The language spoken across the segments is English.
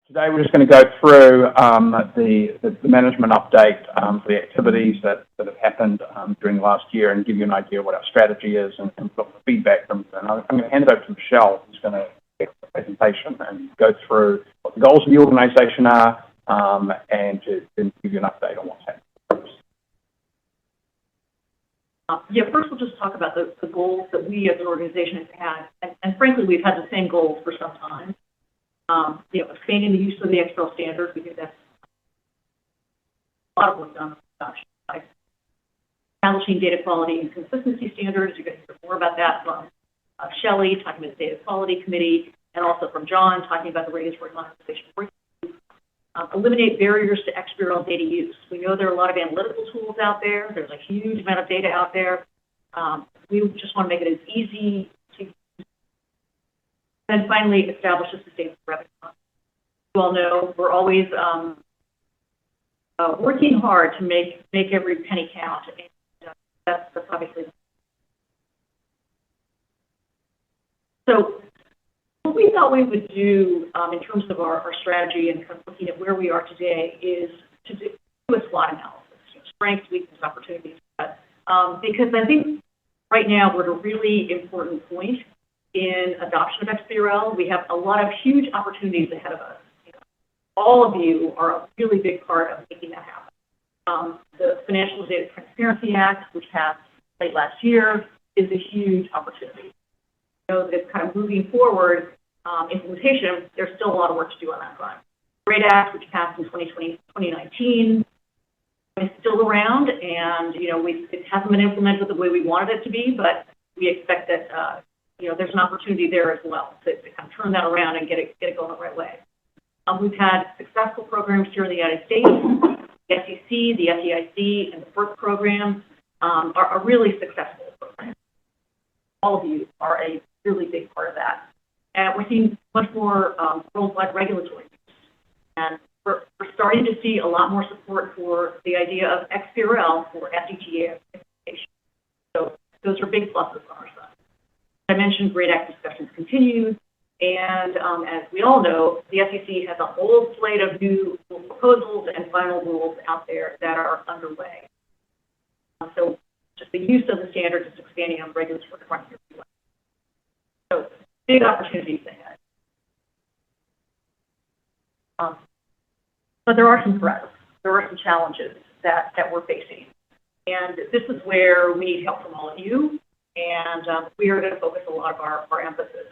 Today we're just going to go through the management update for the activities that have happened during the last year and give you an idea of what our strategy is and what the feedback from. And I'm going to hand it over to Michelle, who's going to get the presentation and go through what the goals of the organisation are and to give you an update on what's happening. First we'll just talk about the goals that we as an organization have had, and frankly we've had the same goals for some time. Expanding the use of the XBRL standard, we think that's a lot of work done on adoption side. Establishing data quality and consistency standards, you're going to hear more about that from Shelley, talking about the Data Quality Committee, and also from John, talking about the regulatory monetization work. Eliminate barriers to XBRL data use. We know there are a lot of analytical tools out there. There's a huge amount of data out there. We just want to make it as easy to use. And finally, establish a sustainable revenue model. You all know we're always working hard to make every penny count. And that's obviously. So what we thought we would do in terms of our strategy and kind of looking at where we are today is to do a SWOT analysis, strengths, weaknesses, opportunities. Because I think right now we're at a really important point in adoption of XBRL. We have a lot of huge opportunities ahead of us. All of you are a really big part of making that happen. The Financial Data Transparency Act, which passed late last year, is a huge opportunity. That it's kind of moving forward implementation, there's still a lot of work to do on that front. GREAT Act, which passed in 2019, is still around, and it hasn't been implemented the way we wanted it to be, but we expect that there's an opportunity there as well to kind of turn that around and get it going the right way. We've had successful programs here in the United States. The SEC, the FDIC, and the FERC programs are really successful programs. All of you are a really big part of that. And we're seeing much more worldwide regulatory use. And we're starting to see a lot more support for the idea of XBRL for FDTA implementation. So those are big pluses on our side. I mentioned GREAT Act discussions continue. And as we all know, the SEC has a whole slate of new proposals and final rules out there that are underway. So just the use of the standard is expanding on regulatory front here. So big opportunities ahead. But there are some threats. There are some challenges that we're facing. And this is where we need help from all of you. And we are going to focus a lot of our emphasis.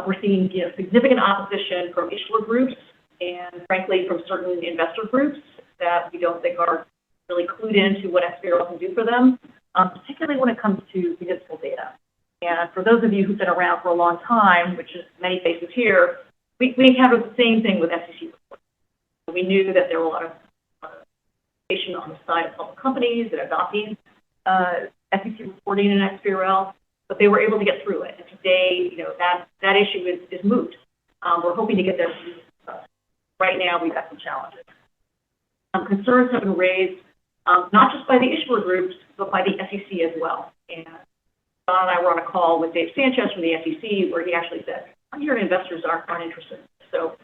We're seeing significant opposition from issuer groups and, frankly, from certain investor groups that we don't think are really clued into what XBRL can do for them, particularly when it comes to municipal data. And for those of you who've been around for a long time, which is many faces here, we encountered the same thing with SEC reporting. We knew that there were a lot of information on the side of public companies that are adopting SEC reporting in XBRL, but they were able to get through it. And today, that issue is moot. We're hoping to get there. Right now, we've got some challenges. Concerns have been raised not just by the issuer groups, but by the SEC as well. And John and I were on a call with Dave Sanchez from the SEC where he actually said, I'm hearing investors aren't interested. So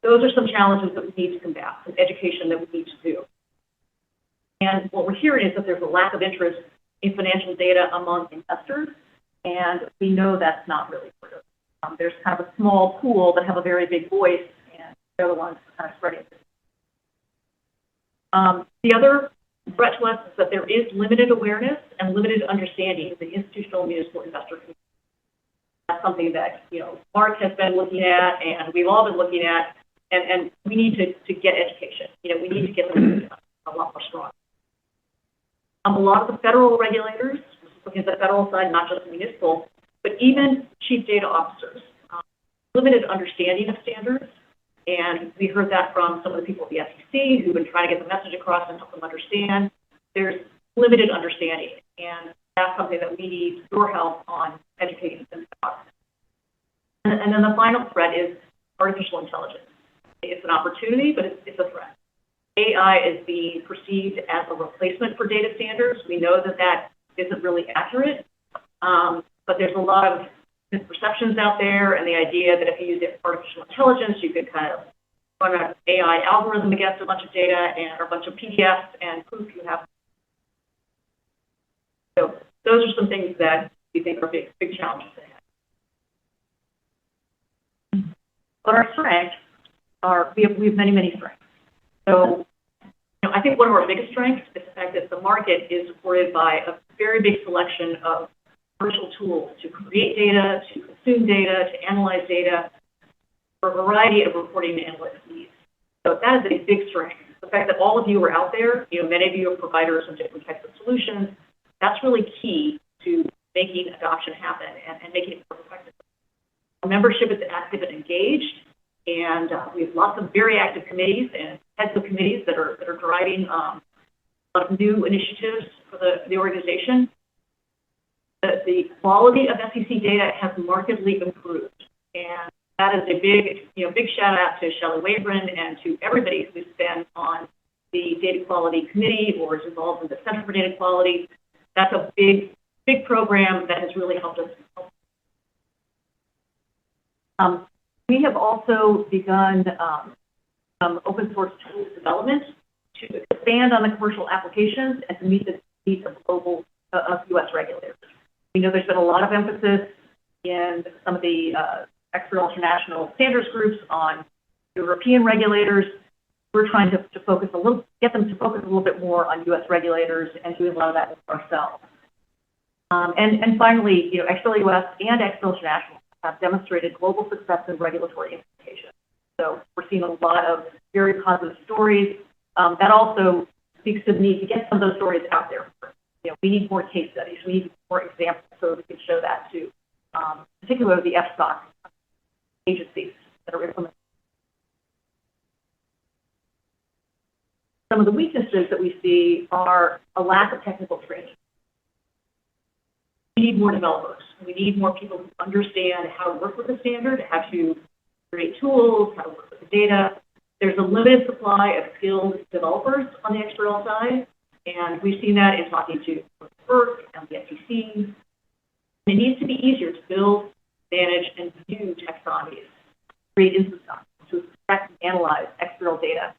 those are some challenges that we need to combat, some education that we need to do. And what we're hearing is that there's a lack of interest in financial data among investors, and we know that's not really true. There's kind of a small pool that have a very big voice, and they're the ones kind of spreading it. The other threat to us is that there is limited awareness and limited understanding of the institutional municipal investor community. That's something that Mark has been looking at, and we've all been looking at, and we need to get education. We need to get them a lot more strong. A lot of the federal regulators, looking at the federal side, not just the municipal, but even chief data officers, limited understanding of standards. And we heard that from some of the people at the SEC who've been trying to get the message across and help them understand. There's limited understanding, and that's something that we need your help on educating them about. And then the final threat is artificial intelligence. It's an opportunity, but it's a threat. AI is being perceived as a replacement for data standards. We know that isn't really accurate, but there's a lot of misperceptions out there, and the idea that if you use artificial intelligence, you could kind of run an AI algorithm against a bunch of data and a bunch of PDFs and proof you have. So those are some things that we think are big challenges ahead. But our strengths are, we have many strengths. So, I think one of our biggest strengths is the fact that the market is supported by a very big selection of commercial tools to create data, to consume data, to analyze data, for a variety of reporting and analytics needs. So that is a big strength. The fact that all of you are out there, many of you are providers of different types of solutions, that's really key to making adoption happen and making it more effective. Our membership is active and engaged, and we have lots of very active committees and heads of committees that are driving a lot of new initiatives for the organization. The quality of SEC data has markedly improved, and that is a big shout out to Shelley Wavrin and to everybody who's been on the data quality committee or is involved in the Center for Data Quality. That's a big program that has really helped us. We have also begun some open source tools development to expand on the commercial applications and to meet the needs of U.S. regulators. We know there's been a lot of emphasis in some of the XBRL international standards groups on European regulators. We're trying to focus get them to focus a little bit more on U.S. regulators and doing a lot of that ourselves. And finally, XBRL US and XBRL International have demonstrated global success in regulatory implementation. So we're seeing a lot of very positive stories. That also speaks to the need to get some of those stories out there. We need more case studies. We need more examples so we can show that to, particularly the FSOC agencies that are implementing. Some of the weaknesses that we see are a lack of technical training. We need more developers. We need more people who understand how to work with the standard, how to create tools, how to work with the data. There's a limited supply of skilled developers on the XBRL side, and we've seen that in talking to FERC and the SEC. It needs to be easier to build, manage, and view taxonomies, create instance documents, to extract and analyze XBRL data.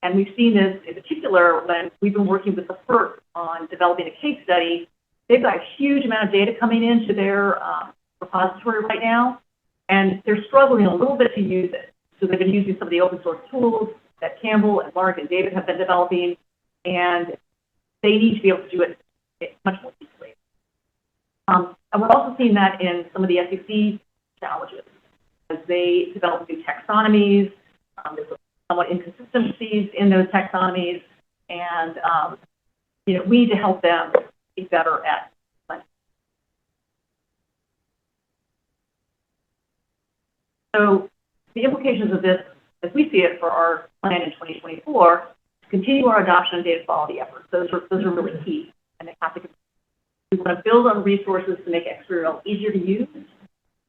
And we've seen this in particular when we've been working with the FERC on developing a case study. They've got a huge amount of data coming into their repository right now, and they're struggling a little bit to use it. So they've been using some of the open source tools that Campbell and Mark and David have been developing, and they need to be able to do it much more easily. And we're also seeing that in some of the SEC challenges as they develop new taxonomies. There's somewhat inconsistencies in those taxonomies, and we need to help them be better at planning. So the implications of this, as we see it for our plan in 2024, to continue our adoption and data quality efforts. Those are really key, and they have to. We want to build on resources to make XBRL easier to use. And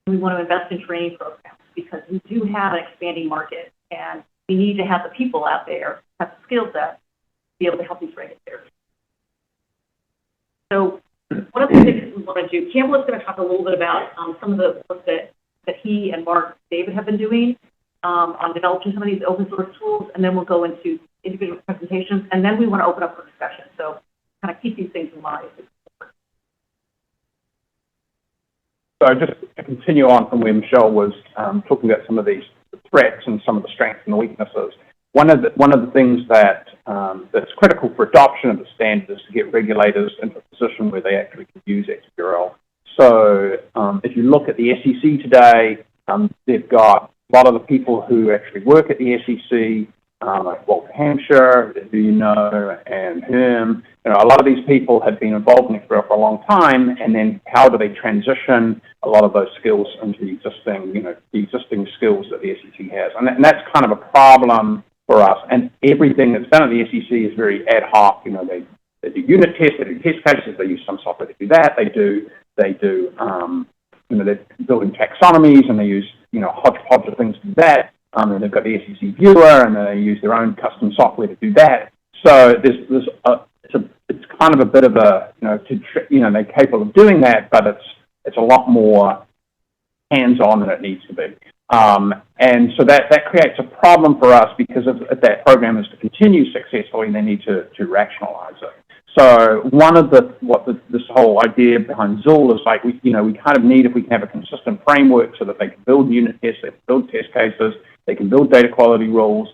we want to invest in training programs because we do have an expanding market, and we need to have the people out there have the skill set to be able to help these regulators. So one of the things we want to do, Campbell is going to talk a little bit about some of the work that he and Mark David have been doing on developing some of these open source tools, and then we'll go into individual presentations, and then we want to open up for discussion. So kind of keep these things in mind. So just to continue on from where Michelle was talking about some of these threats and some of the strengths and the weaknesses. One of the things that that's critical for adoption of the standard is to get regulators into a position where they actually can use XBRL. So if you look at the SEC today, they've got a lot of the people who actually work at the SEC, like Walter Hampshire, who you know, and him. A lot of these people have been involved in XBRL for a long time, and then how do they transition a lot of those skills into the existing skills that the SEC has? And that's kind of a problem for us. And everything that's done at the SEC is very ad hoc. They do unit tests, they do test cases, they use some software to do that. They're building taxonomies, and they use hodgepodge of things to do that. And they've got the SEC viewer, and they use their own custom software to do that. So it's kind of a bit of a they're capable of doing that, but it's a lot more hands-on than it needs to be. And so that creates a problem for us, because if that program is to continue successfully, they need to rationalize it. So one of this whole idea behind Zool is like, we kind of need, if we can have a consistent framework so that they can build unit tests, they can build test cases, they can build data quality rules,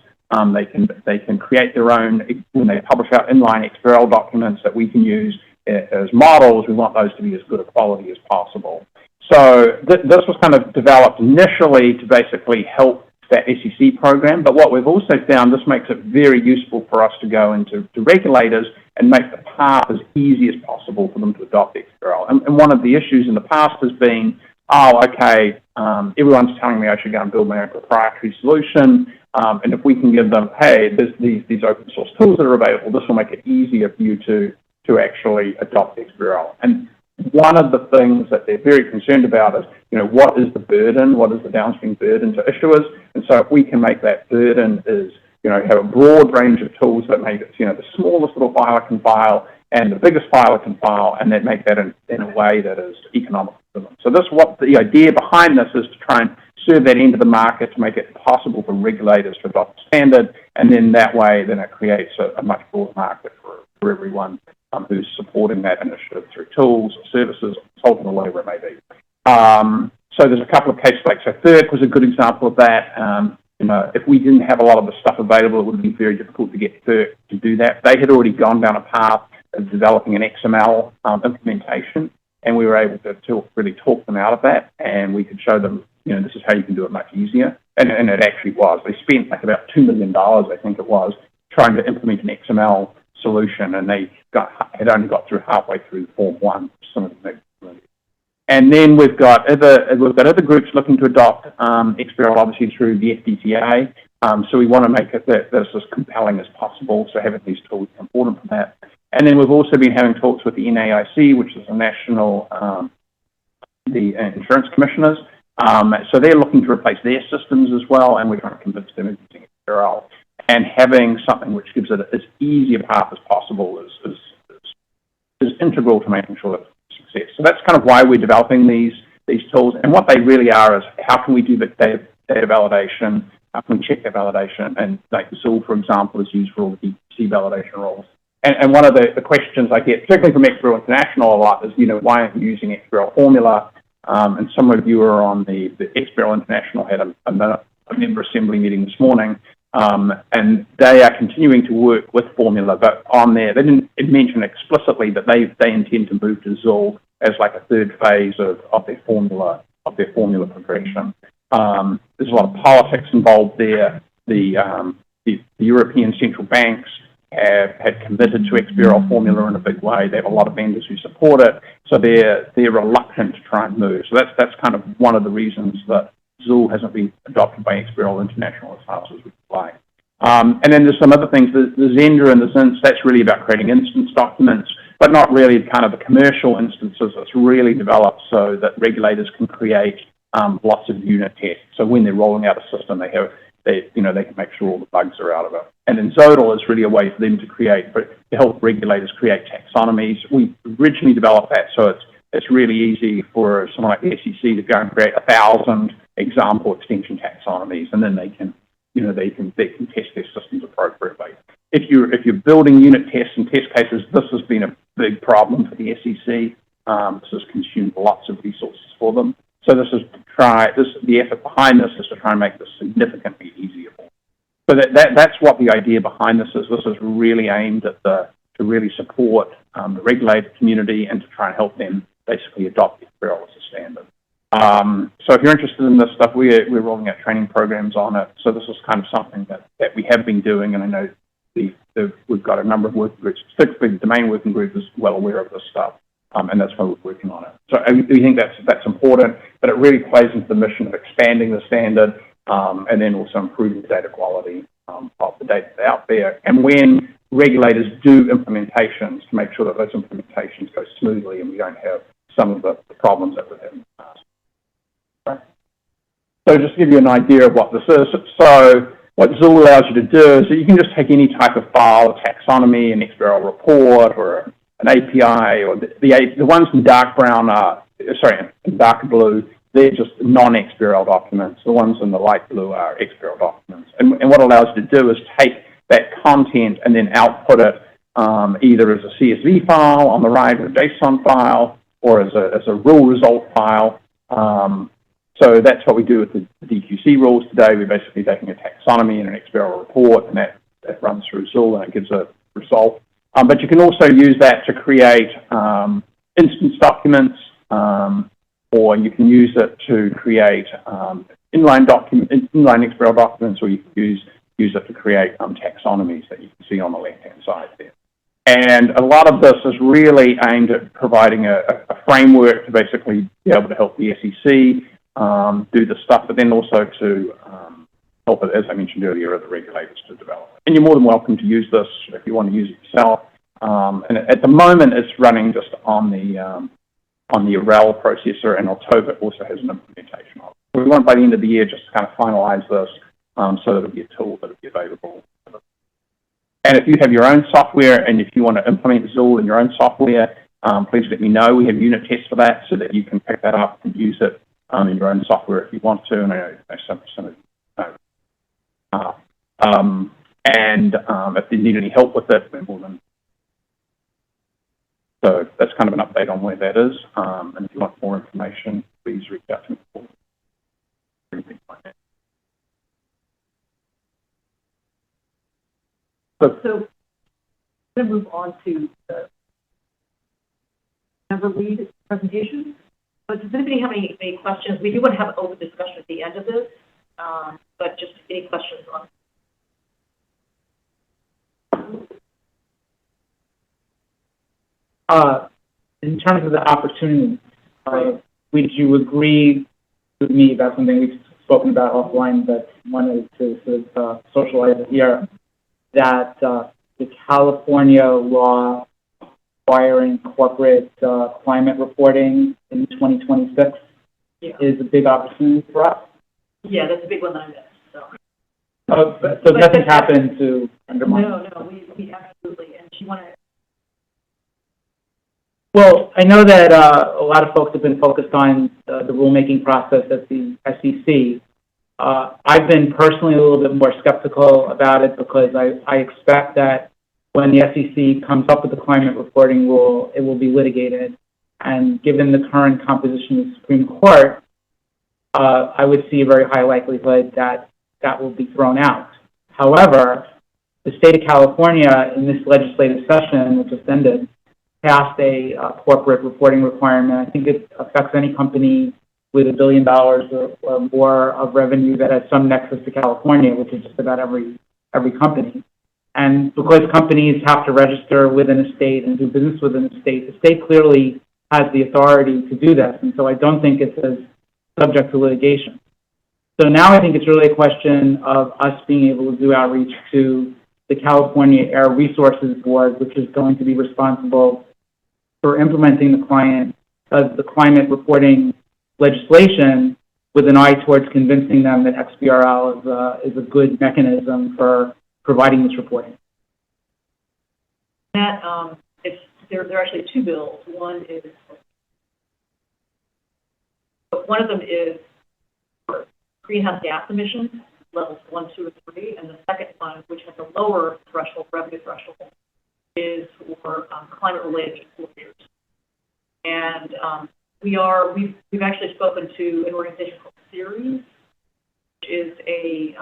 they can create their own, when they publish out inline XBRL documents that we can use as models, we want those to be as good a quality as possible. So this was kind of developed initially to basically help that SEC program, but what we've also found, this makes it very useful for us to go into regulators and make the path as easy as possible for them to adopt XBRL. And one of the issues in the past has been, everyone's telling me I should go and build my own proprietary solution, and if we can give them, hey, there's these open source tools that are available, this will make it easier for you to actually adopt XBRL. And one of the things that they're very concerned about is, what is the burden? What is the downstream burden to issuers? And so if we can make that burden is, have a broad range of tools that make it, the smallest little filer can file and the biggest filer can file, and then make that in a way that is economical for them. So what the idea behind this is to try and serve that end of the market, to make it possible for regulators to adopt the standard, and then that way, then it creates a much broader market for everyone who's supporting that initiative through tools, services, consulting, or whatever it may be. So there's a couple of cases, like, so FERC was a good example of that. If we didn't have a lot of the stuff available, it would be very difficult to get FERC to do that. They had already gone down a path of developing an XML implementation, and we were able to really talk them out of that, and we could show them, this is how you can do it much easier. And it actually was. They spent like about $2 million, I think it was, trying to implement an XML solution, and they had only got through halfway through Form 1, some of them. And then we've got other groups looking to adopt XBRL, obviously through the FDTA. So we want to make it that it's as compelling as possible. So having these tools is important for that. And then we've also been having talks with the NAIC, which is the national, the insurance commissioners. So they're looking to replace their systems as well, and we're trying to convince them of using XBRL. And having something which gives it as easy a path as possible is integral to making sure that it's a success. So that's kind of why we're developing these tools. And what they really are is, how can we do the data validation? How can we check that validation? And like Zool, for example, is used for all the DPC validation roles. And one of the questions I get, particularly from XBRL International a lot, is, why aren't you using XBRL Formula? And some of you are on the XBRL International had a member assembly meeting this morning. And they are continuing to work with Formula, but on there, they didn't mention explicitly that they intend to move to Zool as like a third phase of their formula progression. There's a lot of politics involved there. The European central banks had committed to XBRL Formula in a big way. They have a lot of vendors who support it, so they're reluctant to try and move. So that's kind of one of the reasons that Zool hasn't been adopted by XBRL International as fast as we'd like. And then there's some other things. The Xender and the Zinc, that's really about creating instance documents, but not really kind of the commercial instances. It's really developed so that regulators can create lots of unit tests. So when they're rolling out a system, they can make sure all the bugs are out of it. And then Zodal is really a way for them to help regulators create taxonomies. We originally developed that, so it's really easy for someone like the SEC to go and create 1,000 example extension taxonomies, and then they can test their systems appropriately. If you're building unit tests and test cases, this has been a big problem for the SEC. This has consumed lots of resources for them. So the effort behind this is to try and make this significantly easier. So that's what the idea behind this is. This is really aimed at to really support the regulated community and to try and help them basically adopt XBRL as a standard. So if you're interested in this stuff, we're rolling out training programs on it. So this is kind of something that we have been doing, and I know we've got a number of working groups, particularly the domain working group is well aware of this stuff, and that's why we're working on it. So we think that's important, but it really plays into the mission of expanding the standard, and then also improving the data quality of the data out there. And when regulators do implementations, to make sure that those implementations go smoothly and we don't have some of the problems that we've had in the past. Right. So just to give you an idea of what this is, so what Zool allows you to do is that you can just take any type of file, a taxonomy, an XBRL report, or an API, or the ones in dark brown in dark blue they're just non-XBRL documents. The ones in the light blue are XBRL documents. And what it allows you to do is take that content and then output it either as a CSV file on the right, or a JSON file, or as a rule result file. So that's what we do with the DQC rules today. We're basically taking a taxonomy and an XBRL report, and that runs through Zool, and it gives a result. But you can also use that to create instance documents, or you can use it to create inline XBRL documents, or you can use it to create taxonomies that you can see on the left-hand side there. And a lot of this is really aimed at providing a framework to basically be able to help the SEC do the stuff, but then also to help it, as I mentioned earlier, other regulators to develop. And you're more than welcome to use this if you want to use it yourself. And at the moment, it's running just on the REL processor, and October also has an implementation of it. We want by the end of the year just to kind of finalize this so that it'll be a tool that'll be available. And if you have your own software, and if you want to implement Zool in your own software, please let me know. We have unit tests for that so that you can pick that up and use it in your own software if you want to. And I know some of you know. If you need any help with it, we're more than. So that's kind of an update on where that is. And if you want more information, please reach out to me for anything like that. So I'm going to move on to the member lead presentation. But does anybody have any questions? We do want to have an open discussion at the end of this, but just any questions on in terms of the opportunity, would you agree with me, that's something we've spoken about offline, but wanted to sort of socialize it here, that the California law requiring corporate climate reporting in 2026 is a big opportunity for us? Yeah, that's a big one that I missed. So nothing happened to undermine? No, we absolutely. And she wanted. Well, I know that a lot of folks have been focused on the rulemaking process at the SEC. I've been personally a little bit more skeptical about it because I expect that when the SEC comes up with the climate reporting rule, it will be litigated. And given the current composition of the Supreme Court, I would see a very high likelihood that that will be thrown out. However, the state of California in this legislative session, which just ended, passed a corporate reporting requirement. I think it affects any company with $1 billion or more of revenue that has some nexus to California, which is just about every company. And because companies have to register within a state and do business within a state, the state clearly has the authority to do this. And so I don't think it's as subject to litigation. So now I think it's really a question of us being able to do outreach to the California Air Resources Board, which is going to be responsible for implementing the climate reporting legislation, with an eye towards convincing them that XBRL is a good mechanism for providing this reporting. That there are actually two bills. One of them is for greenhouse gas emissions, levels 1, 2, and 3, and the second one, which has a lower threshold, revenue threshold, is for climate-related disclosures. And we've actually spoken to an organization called Ceres, which is a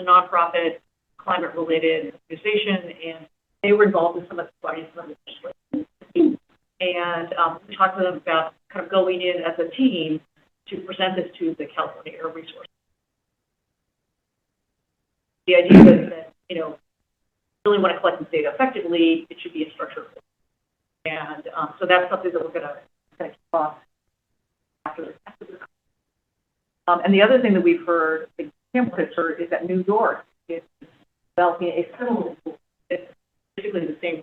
nonprofit climate-related organization, and they were involved in some of the studies of the legislation. And we talked to them about kind of going in as a team to present this to the California Air Resources. The idea is that, really want to collect this data effectively, it should be a structured. And so that's something that we're going to kind of kick off after this. And the other thing that we've heard, the Campbell has heard, is that New York is developing a similar tool. It's basically the same.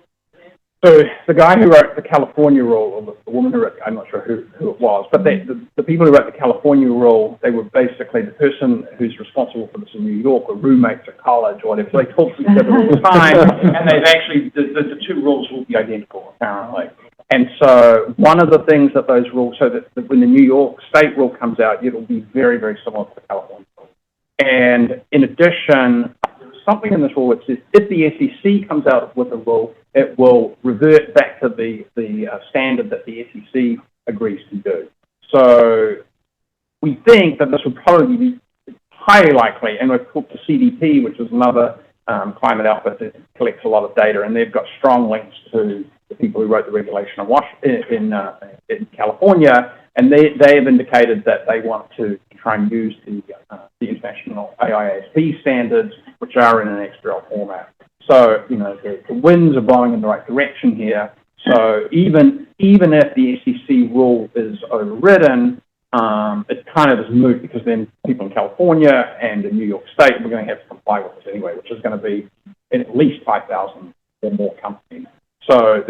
So the guy who wrote the California rule, or the woman who wrote, I'm not sure who it was, but the people who wrote the California rule, they were basically the person who's responsible for this in New York, or roommates at college or whatever. So they talk to each other all the time, and they've actually, the two rules will be identical, apparently. And so one of the things that those rules, so that when the New York State rule comes out, it'll be very, very similar to the California rule. And in addition, there's something in this rule which says if the SEC comes out with a rule, it will revert back to the standard that the SEC agrees to do. So we think that this would probably be highly likely, and we've talked to CDP, which is another climate outfit that collects a lot of data, and they've got strong links to the people who wrote the regulation in California, and they have indicated that they want to try and use the international AISP standards, which are in an XBRL format. So, you know, the winds are blowing in the right direction here. So even if the SEC rule is overridden, it kind of is moot, because then people in California and in New York State, we're going to have to comply with this anyway, which is going to be in at least 5,000 or more companies. So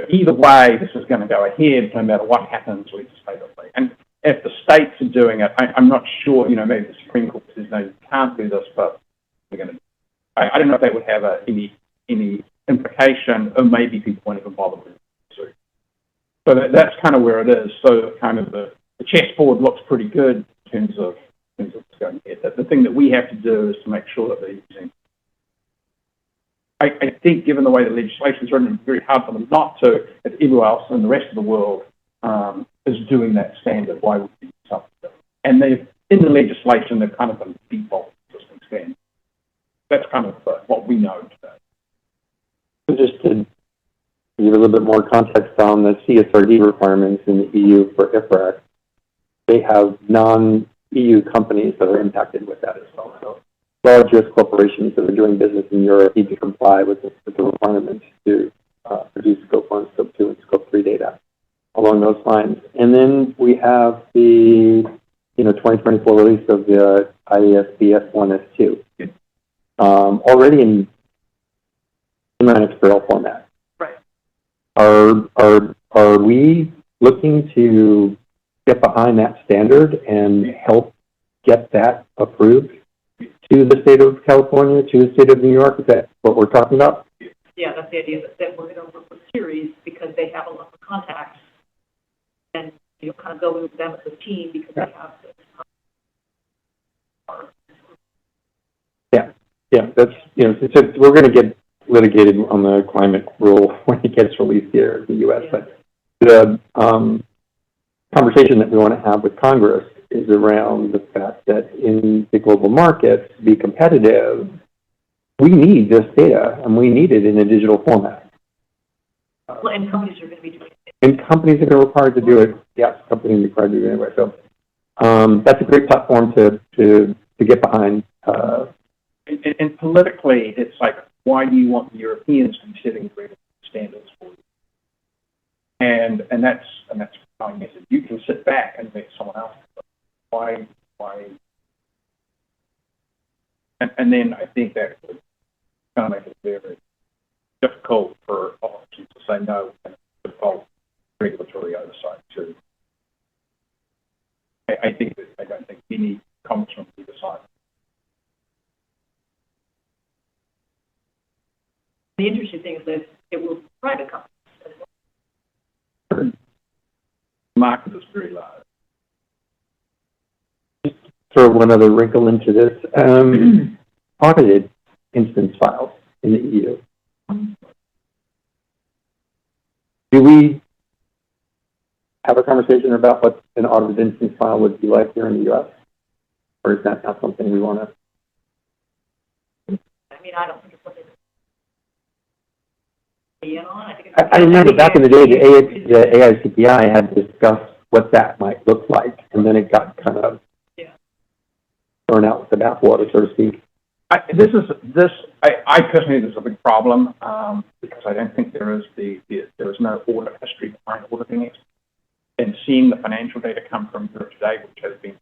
either way, this is going to go ahead no matter what happens legislatively. And if the states are doing it, I'm not sure, you know, maybe the Supreme Court says, no, you can't do this, but we're going to. I don't know if that would have any implication, or maybe people won't even bother with it. So that's kind of where it is. So kind of the chessboard looks pretty good in terms of what's going ahead. The thing that we have to do is to make sure that they're using. I think, given the way the legislation is written, it's very hard for them not to, if everyone else in the rest of the world is doing that standard. Why would we do something? And they've, in the legislation, they've kind of been default existing standard. That's kind of what we know today. So just to give a little bit more context on the CSRD requirements in the EU for IFRAC, they have non-EU companies that are impacted with that as well. So large US corporations that are doing business in Europe need to comply with the requirements to produce Scope 1, Scope 2, and Scope 3 data along those lines. And then we have the 2024 release of the IASB S1, S2, already in an XBRL format. Right. Are we looking to get behind that standard and help get that approved to the state of California, to the state of New York? Is that what we're talking about? Yeah, that's the idea, that we're going to work with Series because they have a lot of contacts, and kind of go with them as a team because they have this. Yeah, that's, we're going to get litigated on the climate rule when it gets released here in the U.S. Yeah. But the conversation that we want to have with Congress is around the fact that in the global markets, to be competitive, we need this data, and we need it in a digital format. Well, and companies are going to be doing it. And companies are required to do it. Yes, companies are required to do it anyway. So that's a great platform to get behind. And politically, it's like, why do you want the Europeans to be setting greater standards for you? And that's how I guess you can sit back and make someone else. Why? And then I think that would kind of make it very difficult for politicians to say no and default regulatory oversight too. I don't think any comments from either side. The interesting thing is that it will be private companies as well. The market is very large. Just throw one other wrinkle into this. Audited instance files in the EU. Do we have a conversation about what an audited instance file would be like here in the US? Or is that not something we want to? I don't think it's something I remember back in the day, the AICPI had discussed what that might look like, and then it got kind of thrown out with the bathwater, so to speak. I personally, this is a big problem because I don't think there is no audit history behind auditing it, and seeing the financial data come from Europe today, which has been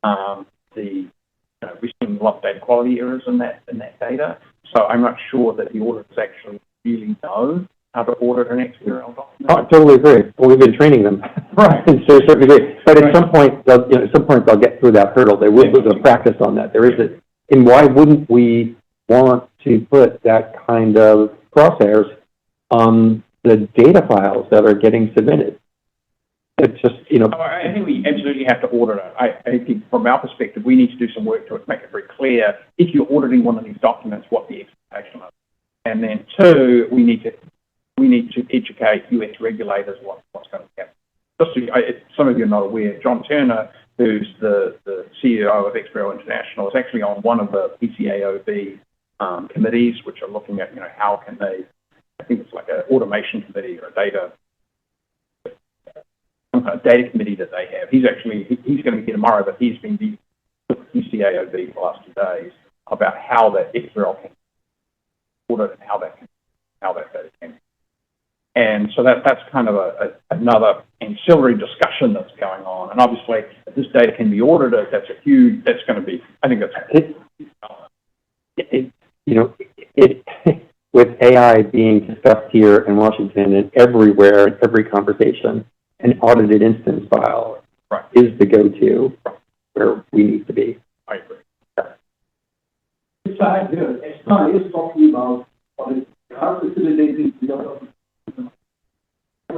audited, we've seen a lot of data quality errors in that data. So I'm not sure that the auditors actually really know how to audit an XBRL document. Oh, I totally agree. Well, we've been training them, right? To a certain degree, but at some point, they'll get through that hurdle. There will be a practice on that. There is and why wouldn't we want to put that kind of crosshairs on the data files that are getting submitted. It's just, I think we absolutely have to audit it. I think from our perspective, we need to do some work to make it very clear, if you're auditing one of these documents, what the expectation is. And then two, we need to educate US regulators what's going to happen. Just so some of you are not aware, John Turner, who's the CEO of XBRL International, is actually on one of the PCAOB committees, which are looking at, how can they, I think it's like an automation committee or some kind of data committee that they have. He's going to be here tomorrow, but he's been the PCAOB for the last 2 days about how that XBRL can audit and how that data can. And so that's kind of another ancillary discussion that's going on. And obviously, if this data can be audited, that's going to be, I think that's with AI being discussed here in Washington and everywhere, in every conversation, an audited instance file is the go-to where we need to be. I agree. It's right here. ESMA is talking about audit. They are facilitating the lot of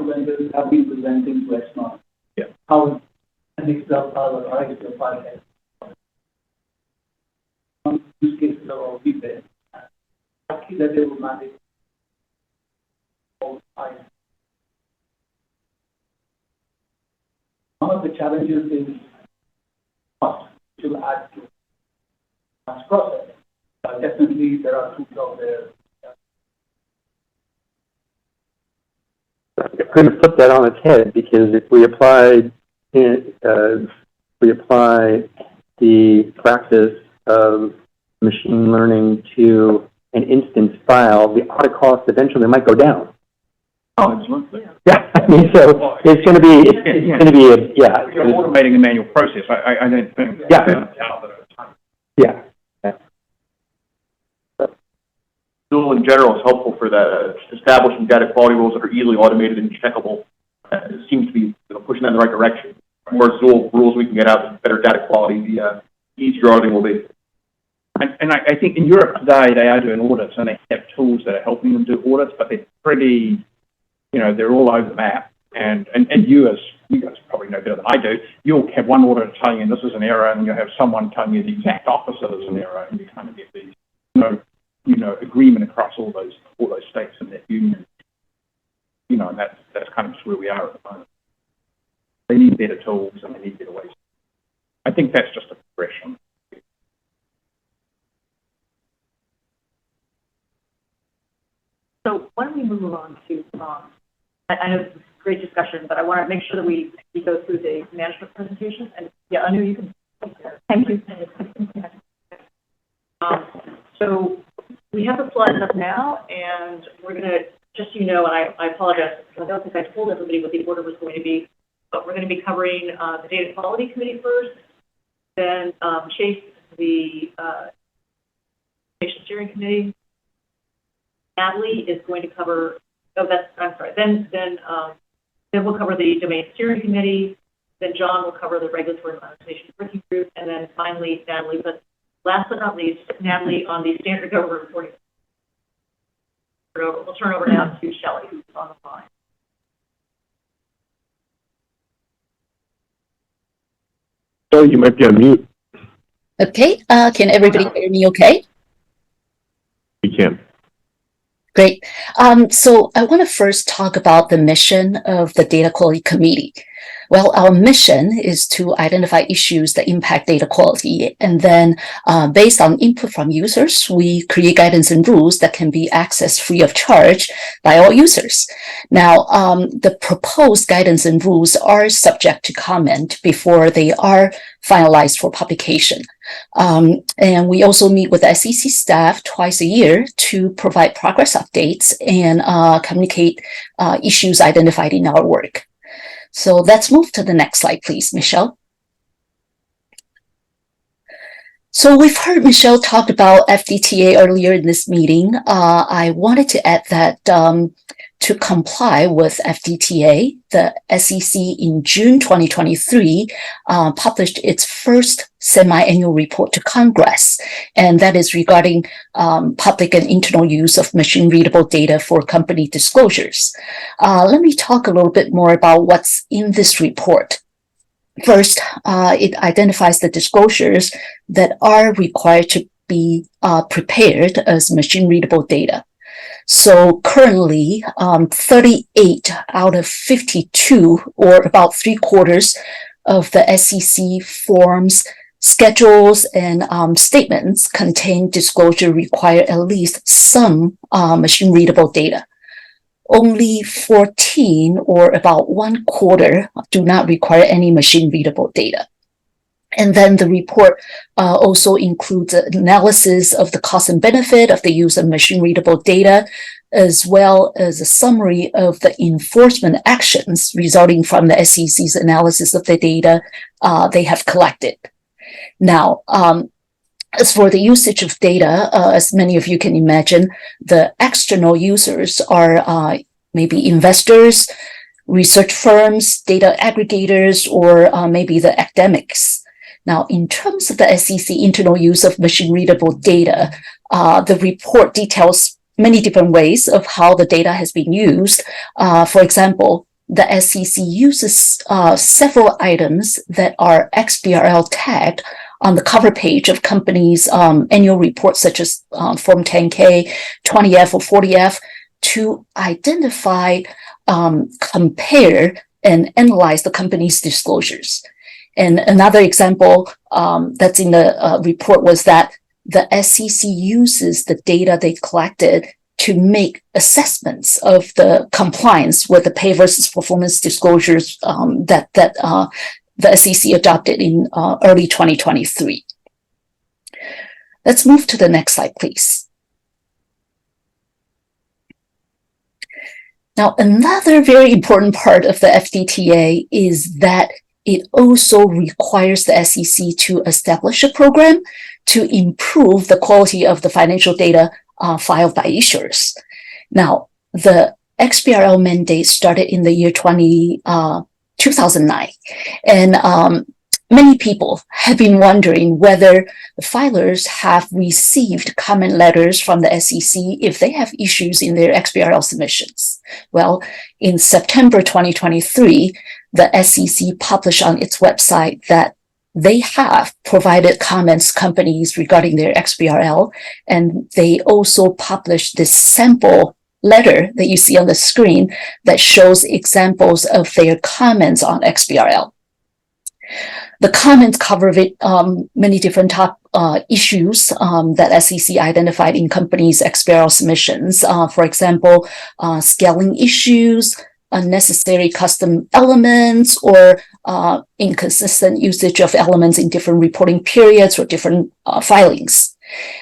vendors have been presenting to ESMA. Yeah. How an XBRL file or XBRL file has. Some use cases are already there. Lucky that they will manage all files. One of the challenges is cost, which will add to mass process. Definitely, there are tools out there. I'm going to flip that on its head, because if we apply the practice of machine learning to an instance file, the audit cost eventually might go down. Oh, absolutely. Yeah, I mean, so it's going to be, You're automating a manual process. I don't think. Yeah. Tool in general is helpful for that, establishing data quality rules that are easily automated and checkable. It seems to be pushing that in the right direction. The more Zool rules we can get out, the better data quality, the easier auditing will be. And I think in Europe today, they are doing audits, and they have tools that are helping them do audits, but they're pretty, they're all over the map. And you guys probably know better than I do, you'll have one auditor telling you this is an error, and you'll have someone telling you the exact opposite is an error, and you kind of get these, agreement across all those states in that union. And that's kind of just where we are at the moment. They need better tools, and they need better ways. I think that's just a progression. So why don't we move on to, I know this is a great discussion, but I want to make sure that we go through the management presentation. And yeah, Anu, you can. Thank you. So we have the slides up now, and we're going to, just so you know, and I apologize, because I don't think I told everybody what the order was going to be, but we're going to be covering the Data Quality Committee first, then Chase, the Patient Steering Committee. Natalie is going to cover, then we'll cover the Domain Steering Committee, then John will cover the Regulatory Modernization Working Group, and then finally Natalie, but last but not least, Natalie on the Standard Government Reporting. We'll turn over now to Shelley, who's on the line. So you might be on mute. Okay, can everybody hear me okay? You can. Great. So I want to first talk about the mission of the Data Quality Committee. Well, our mission is to identify issues that impact data quality, and then based on input from users, we create guidance and rules that can be accessed free of charge by all users. Now, the proposed guidance and rules are subject to comment before they are finalized for publication. And we also meet with the SEC staff twice a year to provide progress updates and communicate issues identified in our work. So let's move to the next slide, please, Michelle. So we've heard Michelle talk about FDTA earlier in this meeting. I wanted to add that to comply with FDTA, the SEC in June 2023 published its first semi-annual report to Congress, and that is regarding public and internal use of machine-readable data for company disclosures. Let me talk a little bit more about what's in this report. First, it identifies the disclosures that are required to be prepared as machine-readable data. So currently, 38 out of 52, or about 3/4 of the SEC forms, schedules, and statements contain disclosure require at least some machine-readable data. Only 14, or about 1/4, do not require any machine-readable data. And then the report also includes an analysis of the cost and benefit of the use of machine-readable data, as well as a summary of the enforcement actions resulting from the SEC's analysis of the data they have collected. Now, as for the usage of data, as many of you can imagine, the external users are maybe investors, research firms, data aggregators, or maybe the academics. Now, in terms of the SEC internal use of machine-readable data, the report details many different ways of how the data has been used. For example, the SEC uses several items that are XBRL tagged on the cover page of companies' annual reports, such as Form 10K, 20F, or 40F, to identify, compare, and analyze the company's disclosures. And another example that's in the report was that the SEC uses the data they collected to make assessments of the compliance with the pay versus performance disclosures that the SEC adopted in early 2023. Let's move to the next slide, please. Now, another very important part of the FDTA is that it also requires the SEC to establish a program to improve the quality of the financial data filed by issuers. Now, the XBRL mandate started in the year 2009, and many people have been wondering whether the filers have received comment letters from the SEC if they have issues in their XBRL submissions. Well, in September 2023, the SEC published on its website that they have provided comments to companies regarding their XBRL, and they also published this sample letter that you see on the screen that shows examples of their comments on XBRL. The comments cover many different top issues that SEC identified in companies' XBRL submissions. For example, scaling issues, unnecessary custom elements, or inconsistent usage of elements in different reporting periods or different filings.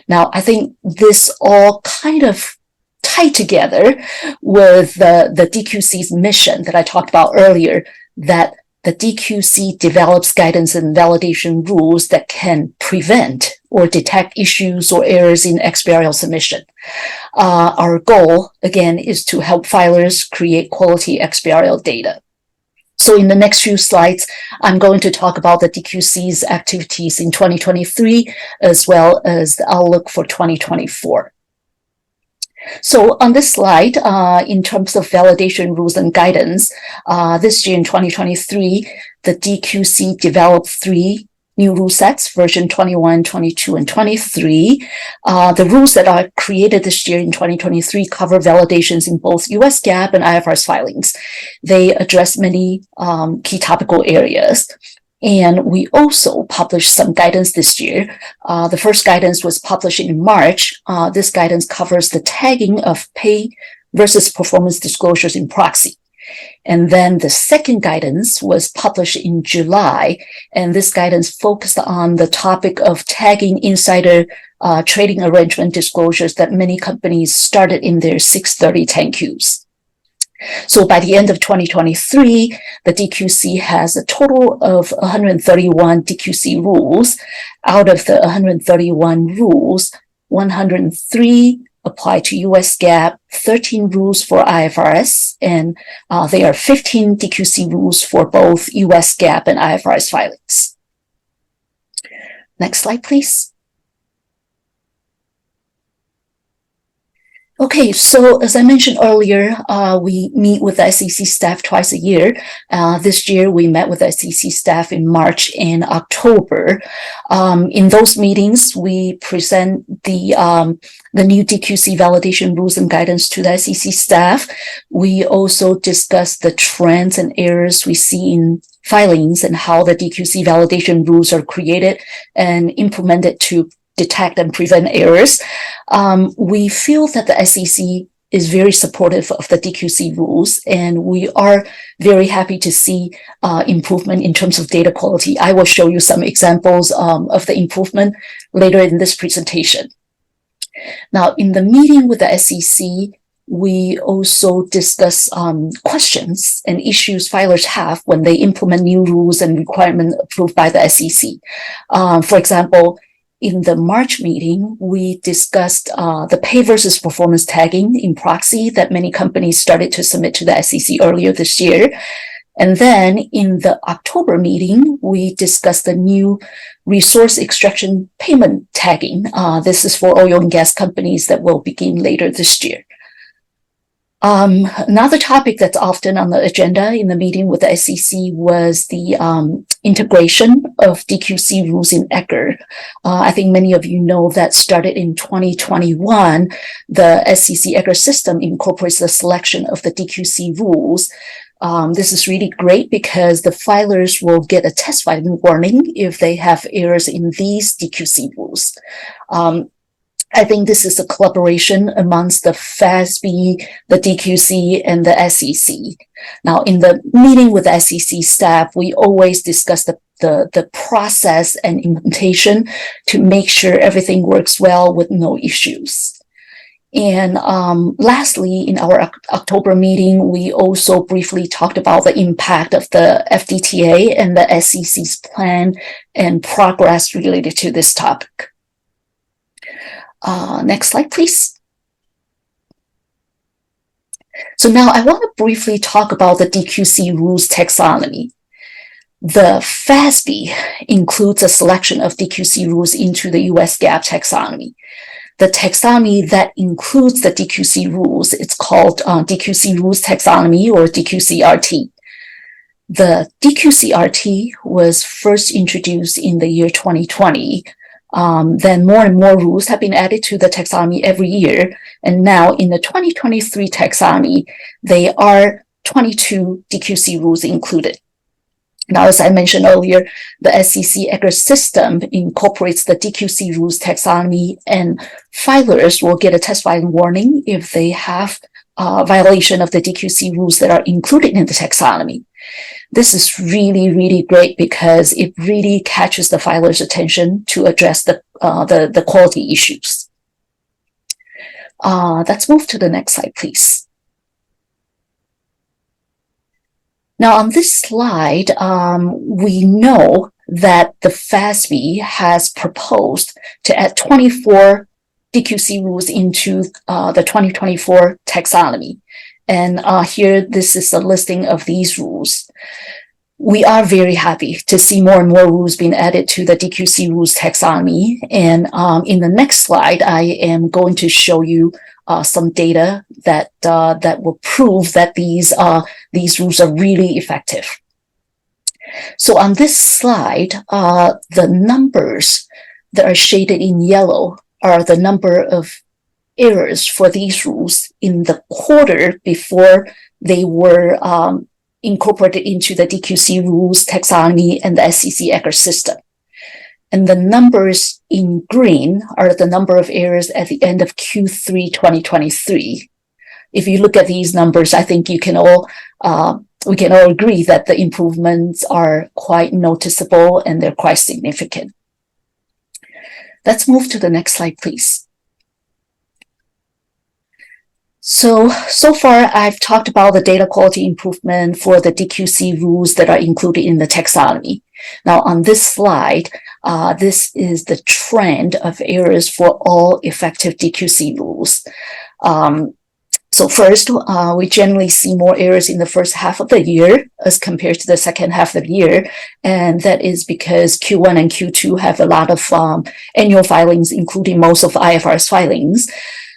Now, I think this all kind of tie together with the DQC's mission that I talked about earlier, that the DQC develops guidance and validation rules that can prevent or detect issues or errors in XBRL submission. Our goal, again, is to help filers create quality XBRL data. So in the next few slides, I'm going to talk about the DQC's activities in 2023, as well as the outlook for 2024. So on this slide, in terms of validation rules and guidance, this year in 2023, the DQC developed 3 new rule sets, version 21, 22, and 23. The rules that are created this year in 2023 cover validations in both US GAAP and IFRS filings. They address many key topical areas. And we also published some guidance this year. The first guidance was published in March. This guidance covers the tagging of pay versus performance disclosures in proxy. And then the second guidance was published in July, and this guidance focused on the topic of tagging insider trading arrangement disclosures that many companies started in their 630 10-Qs. So by the end of 2023, the DQC has a total of 131 DQC rules. Out of the 131 rules, 103 apply to US GAAP, 13 rules for IFRS, and there are 15 DQC rules for both US GAAP and IFRS filings. Next slide, please. Okay, so as I mentioned earlier, we meet with the SEC staff twice a year. This year, we met with the SEC staff in March and October. In those meetings, we present the new DQC validation rules and guidance to the SEC staff. We also discuss the trends and errors we see in filings and how the DQC validation rules are created and implemented to detect and prevent errors. We feel that the SEC is very supportive of the DQC rules, and we are very happy to see improvement in terms of data quality. I will show you some examples of the improvement later in this presentation. Now, in the meeting with the SEC, we also discuss questions and issues filers have when they implement new rules and requirements approved by the SEC. For example, in the March meeting, we discussed the pay versus performance tagging in proxy that many companies started to submit to the SEC earlier this year. And then in the October meeting, we discussed the new resource extraction payment tagging. This is for oil and gas companies that will begin later this year. Another topic that's often on the agenda in the meeting with the SEC was the integration of DQC rules in ECR. I think many of you know that started in 2021, the SEC ECR system incorporates the selection of the DQC rules. This is really great because the filers will get a test filing warning if they have errors in these DQC rules. I think this is a collaboration amongst the FASB, the DQC, and the SEC. Now, in the meeting with the SEC staff, we always discuss the process and implementation to make sure everything works well with no issues. And lastly, in our October meeting, we also briefly talked about the impact of the FDTA and the SEC's plan and progress related to this topic. Next slide, please. So now I want to briefly talk about the DQC rules taxonomy. The FASB includes a selection of DQC rules into the US GAAP taxonomy. The taxonomy that includes the DQC rules, it's called DQC Rules Taxonomy, or DQCRT. The DQCRT was first introduced in the year 2020. Then more and more rules have been added to the taxonomy every year. And now in the 2023 taxonomy, there are 22 DQC rules included. Now, as I mentioned earlier, the SEC ECR system incorporates the DQC rules taxonomy, and filers will get a test filing warning if they have a violation of the DQC rules that are included in the taxonomy. This is really, really great because it really catches the filer's attention to address the quality issues. Let's move to the next slide, please. Now, on this slide, we know that the FASB has proposed to add 24 DQC rules into the 2024 taxonomy. And here, this is a listing of these rules. We are very happy to see more and more rules being added to the DQC rules taxonomy. And in the next slide, I am going to show you some data that will prove that these rules are really effective. So on this slide, the numbers that are shaded in yellow are the number of errors for these rules in the quarter before they were incorporated into the DQC rules taxonomy and the SEC ECR system. And the numbers in green are the number of errors at the end of Q3 2023. If you look at these numbers, I think we can all agree that the improvements are quite noticeable and they're quite significant. Let's move to the next slide, please. So far, I've talked about the data quality improvement for the DQC rules that are included in the taxonomy. Now, on this slide, This is the trend of errors for all effective DQC rules. So first, we generally see more errors in the first half of the year as compared to the second half of the year. And that is because Q1 and Q2 have a lot of annual filings, including most of IFRS filings.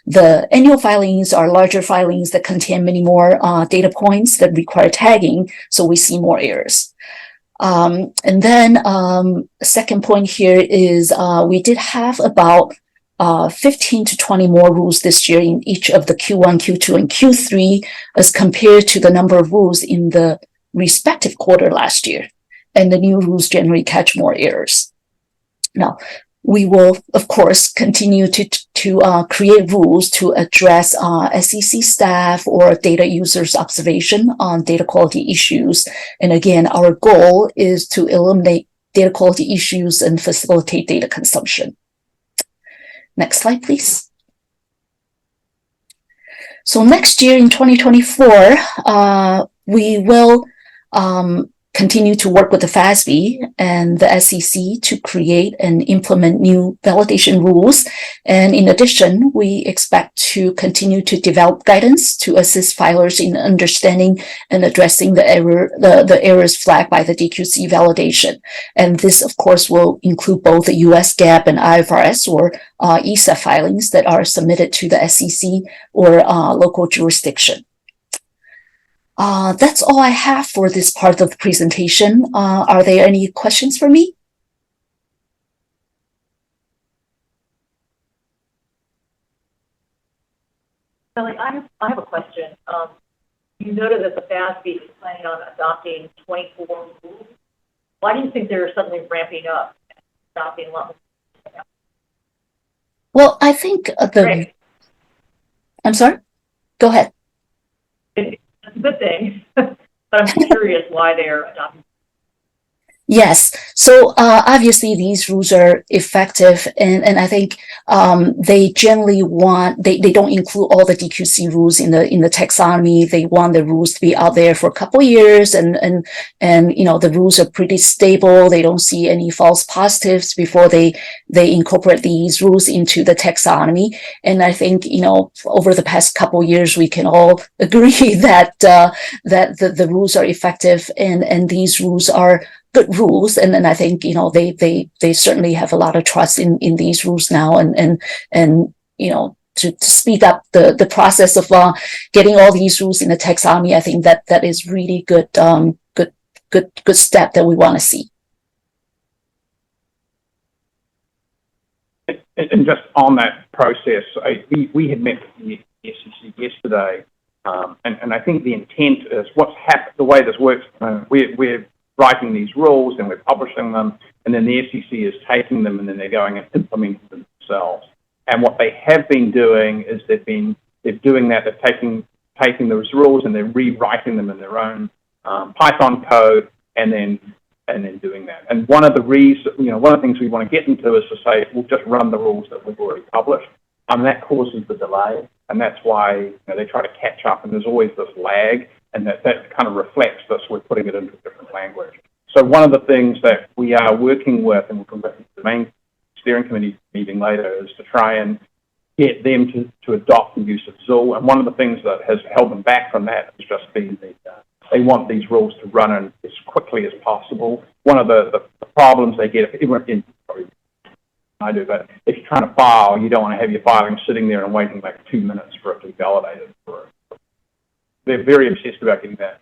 The annual filings are larger filings that contain many more data points that require tagging, so we see more errors. And then second point here is we did have about 15 to 20 more rules this year in each of the Q1, Q2, and Q3 as compared to the number of rules in the respective quarter last year. And the new rules generally catch more errors. Now, we will, of course, continue to create rules to address SEC staff or data users' observation on data quality issues. And again, our goal is to eliminate data quality issues and facilitate data consumption. Next slide, please. So next year in 2024, we will continue to work with the FASB and the SEC to create and implement new validation rules. And in addition, we expect to continue to develop guidance to assist filers in understanding and addressing the errors flagged by the DQC validation. And this, of course, will include both the US GAAP and IFRS or ESA filings that are submitted to the SEC or local jurisdiction. That's all I have for this part of the presentation. Are there any questions for me? Kelly, I have a question. You noted that the FASB is planning on adopting 24 rules. Why do you think they're suddenly ramping up and adopting a lot more? Well, I think I'm sorry? Go ahead. That's a good thing, but I'm curious why they're adopting. Yes. So obviously these rules are effective, and I think they generally want they don't include all the DQC rules in the taxonomy. They want the rules to be out there for a couple of years, and you know the rules are pretty stable. They don't see any false positives before they incorporate these rules into the taxonomy. And I think you know over the past couple of years we can all agree that that the rules are effective, and these rules are good rules, and then I think you know they certainly have a lot of trust in these rules now, and you know to speed up the process of getting all these rules in the taxonomy. I think that is really good step that we want to see. And just on that process, we had met with the SEC yesterday, and I think the intent is what's happened. The way this works, we're writing these rules and we're publishing them, and then the SEC is taking them and then they're going and implementing them themselves. And what they have been doing is they're doing that. They're taking those rules and they're rewriting them in their own Python code, and then doing that. And one of the things we want to get into is to say we'll just run the rules that we've already published, and that causes the delay, and that's why they try to catch up, and there's always this lag. And that kind of reflects this. We're putting it into a different language. So one of the things that we are working with, and we'll come back to the main steering committee meeting later, is to try and get them to adopt the use of Zool. And one of the things that has held them back from that has just been that they want these rules to run in as quickly as possible. One of the problems they get, probably I do, but if you're trying to file, you don't want to have your filing sitting there and waiting like 2 minutes for it to be validated. They're very obsessed about getting that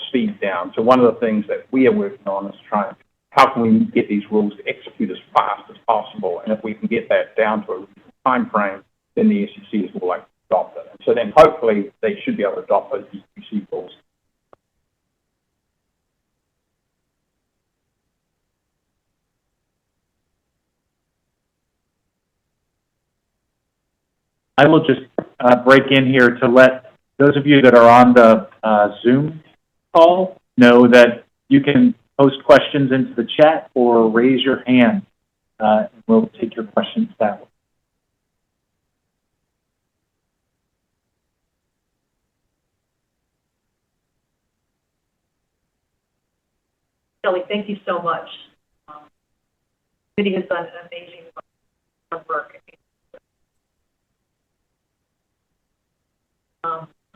speed down. So one of the things that we are working on is trying, how can we get these rules to execute as fast as possible? And if we can get that down to a reasonable time frame, then the SEC is more likely to adopt it. And so then hopefully they should be able to adopt those DQC rules. I will just break in here to let those of you that are on the Zoom call know that you can post questions into the chat or raise your hand. And we'll take your questions that way. Kelly, thank you so much. committee has done an amazing work.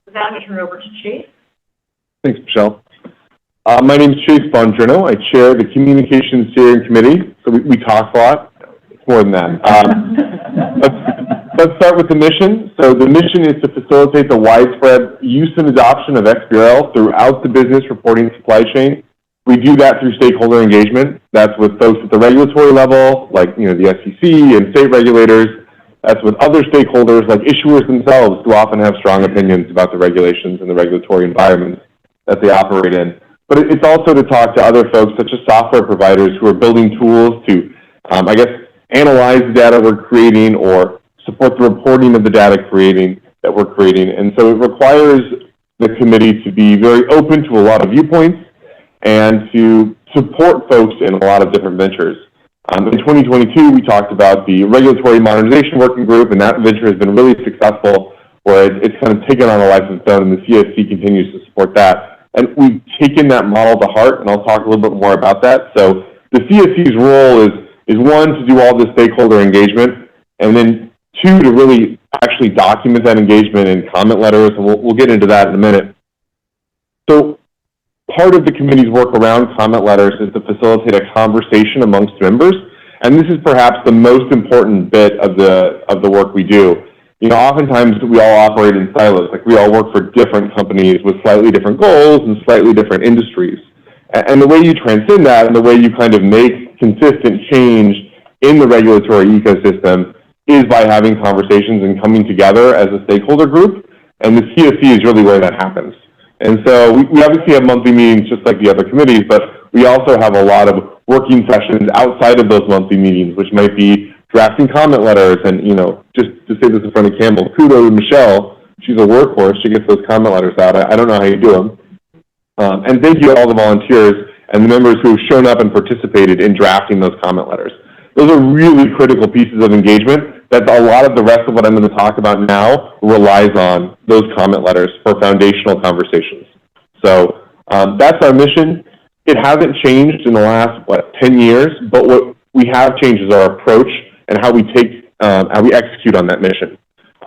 With that, I'm going to turn it over to Chase. Thanks, Michelle. My name is Chase Bondrino. I chair the Communications Steering Committee. So we talk a lot. It's more than that. Let's start with the mission. So the mission is to facilitate the widespread use and adoption of XBRL throughout the business reporting supply chain. We do that through stakeholder engagement. That's with folks at the regulatory level, like the SEC and state regulators. That's with other stakeholders, like issuers themselves, who often have strong opinions about the regulations and the regulatory environments that they operate in. But it's also to talk to other folks, such as software providers, who are building tools to, analyze the data we're creating or support the reporting of the data that we're creating. And so it requires the committee to be very open to a lot of viewpoints and to support folks in a lot of different ventures. In 2022, we talked about the Regulatory Modernization Working Group, and that venture has been really successful, where it's kind of taken on a life of its own, and the CSC continues to support that. And we've taken that model to heart, and I'll talk a little bit more about that. So the CSC's role is one, to do all the stakeholder engagement, and then two, to really actually document that engagement in comment letters, and we'll get into that in a minute. So part of the committee's work around comment letters is to facilitate a conversation amongst members, and this is perhaps the most important bit of the work we do. Oftentimes we all operate in silos, like we all work for different companies with slightly different goals and slightly different industries. And the way you transcend that and the way you kind of make consistent change in the regulatory ecosystem is by having conversations and coming together as a stakeholder group, and the CSC is really where that happens. And so we obviously have monthly meetings just like the other committees, but we also have a lot of working sessions outside of those monthly meetings, which might be drafting comment letters. And, just to say this in front of Campbell, kudos to Michelle. She's a workhorse. She gets those comment letters out. I don't know how you do them. And thank you to all the volunteers and the members who have shown up and participated in drafting those comment letters. Those are really critical pieces of engagement that a lot of the rest of what I'm going to talk about now relies on those comment letters for foundational conversations. So that's our mission. It hasn't changed in the last, 10 years, but what we have changed is our approach and how we execute on that mission.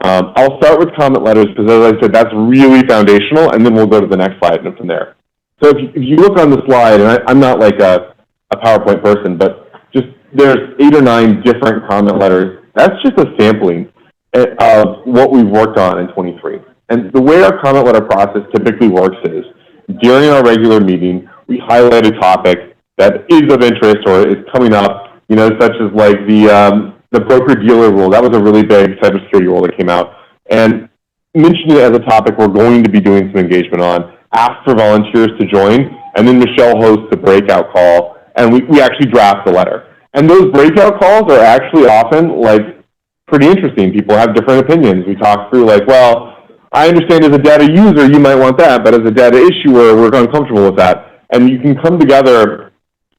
I'll start with comment letters because, as I said, that's really foundational, and then we'll go to the next slide and from there. So if you look on the slide, and I'm not like a PowerPoint person, but just there's 8 or 9 different comment letters. That's just a sampling of what we've worked on in 23. And the way our comment letter process typically works is, during our regular meeting, we highlight a topic that is of interest or is coming up, such as like the broker-dealer rule. That was a really big cybersecurity rule that came out. And mention it as a topic we're going to be doing some engagement on. Ask for volunteers to join, and then Michelle hosts a breakout call, and we actually draft the letter. And those breakout calls are actually often, pretty interesting. People have different opinions. We talk through, I understand as a data user, you might want that, but as a data issuer, we're uncomfortable with that. And you can come together,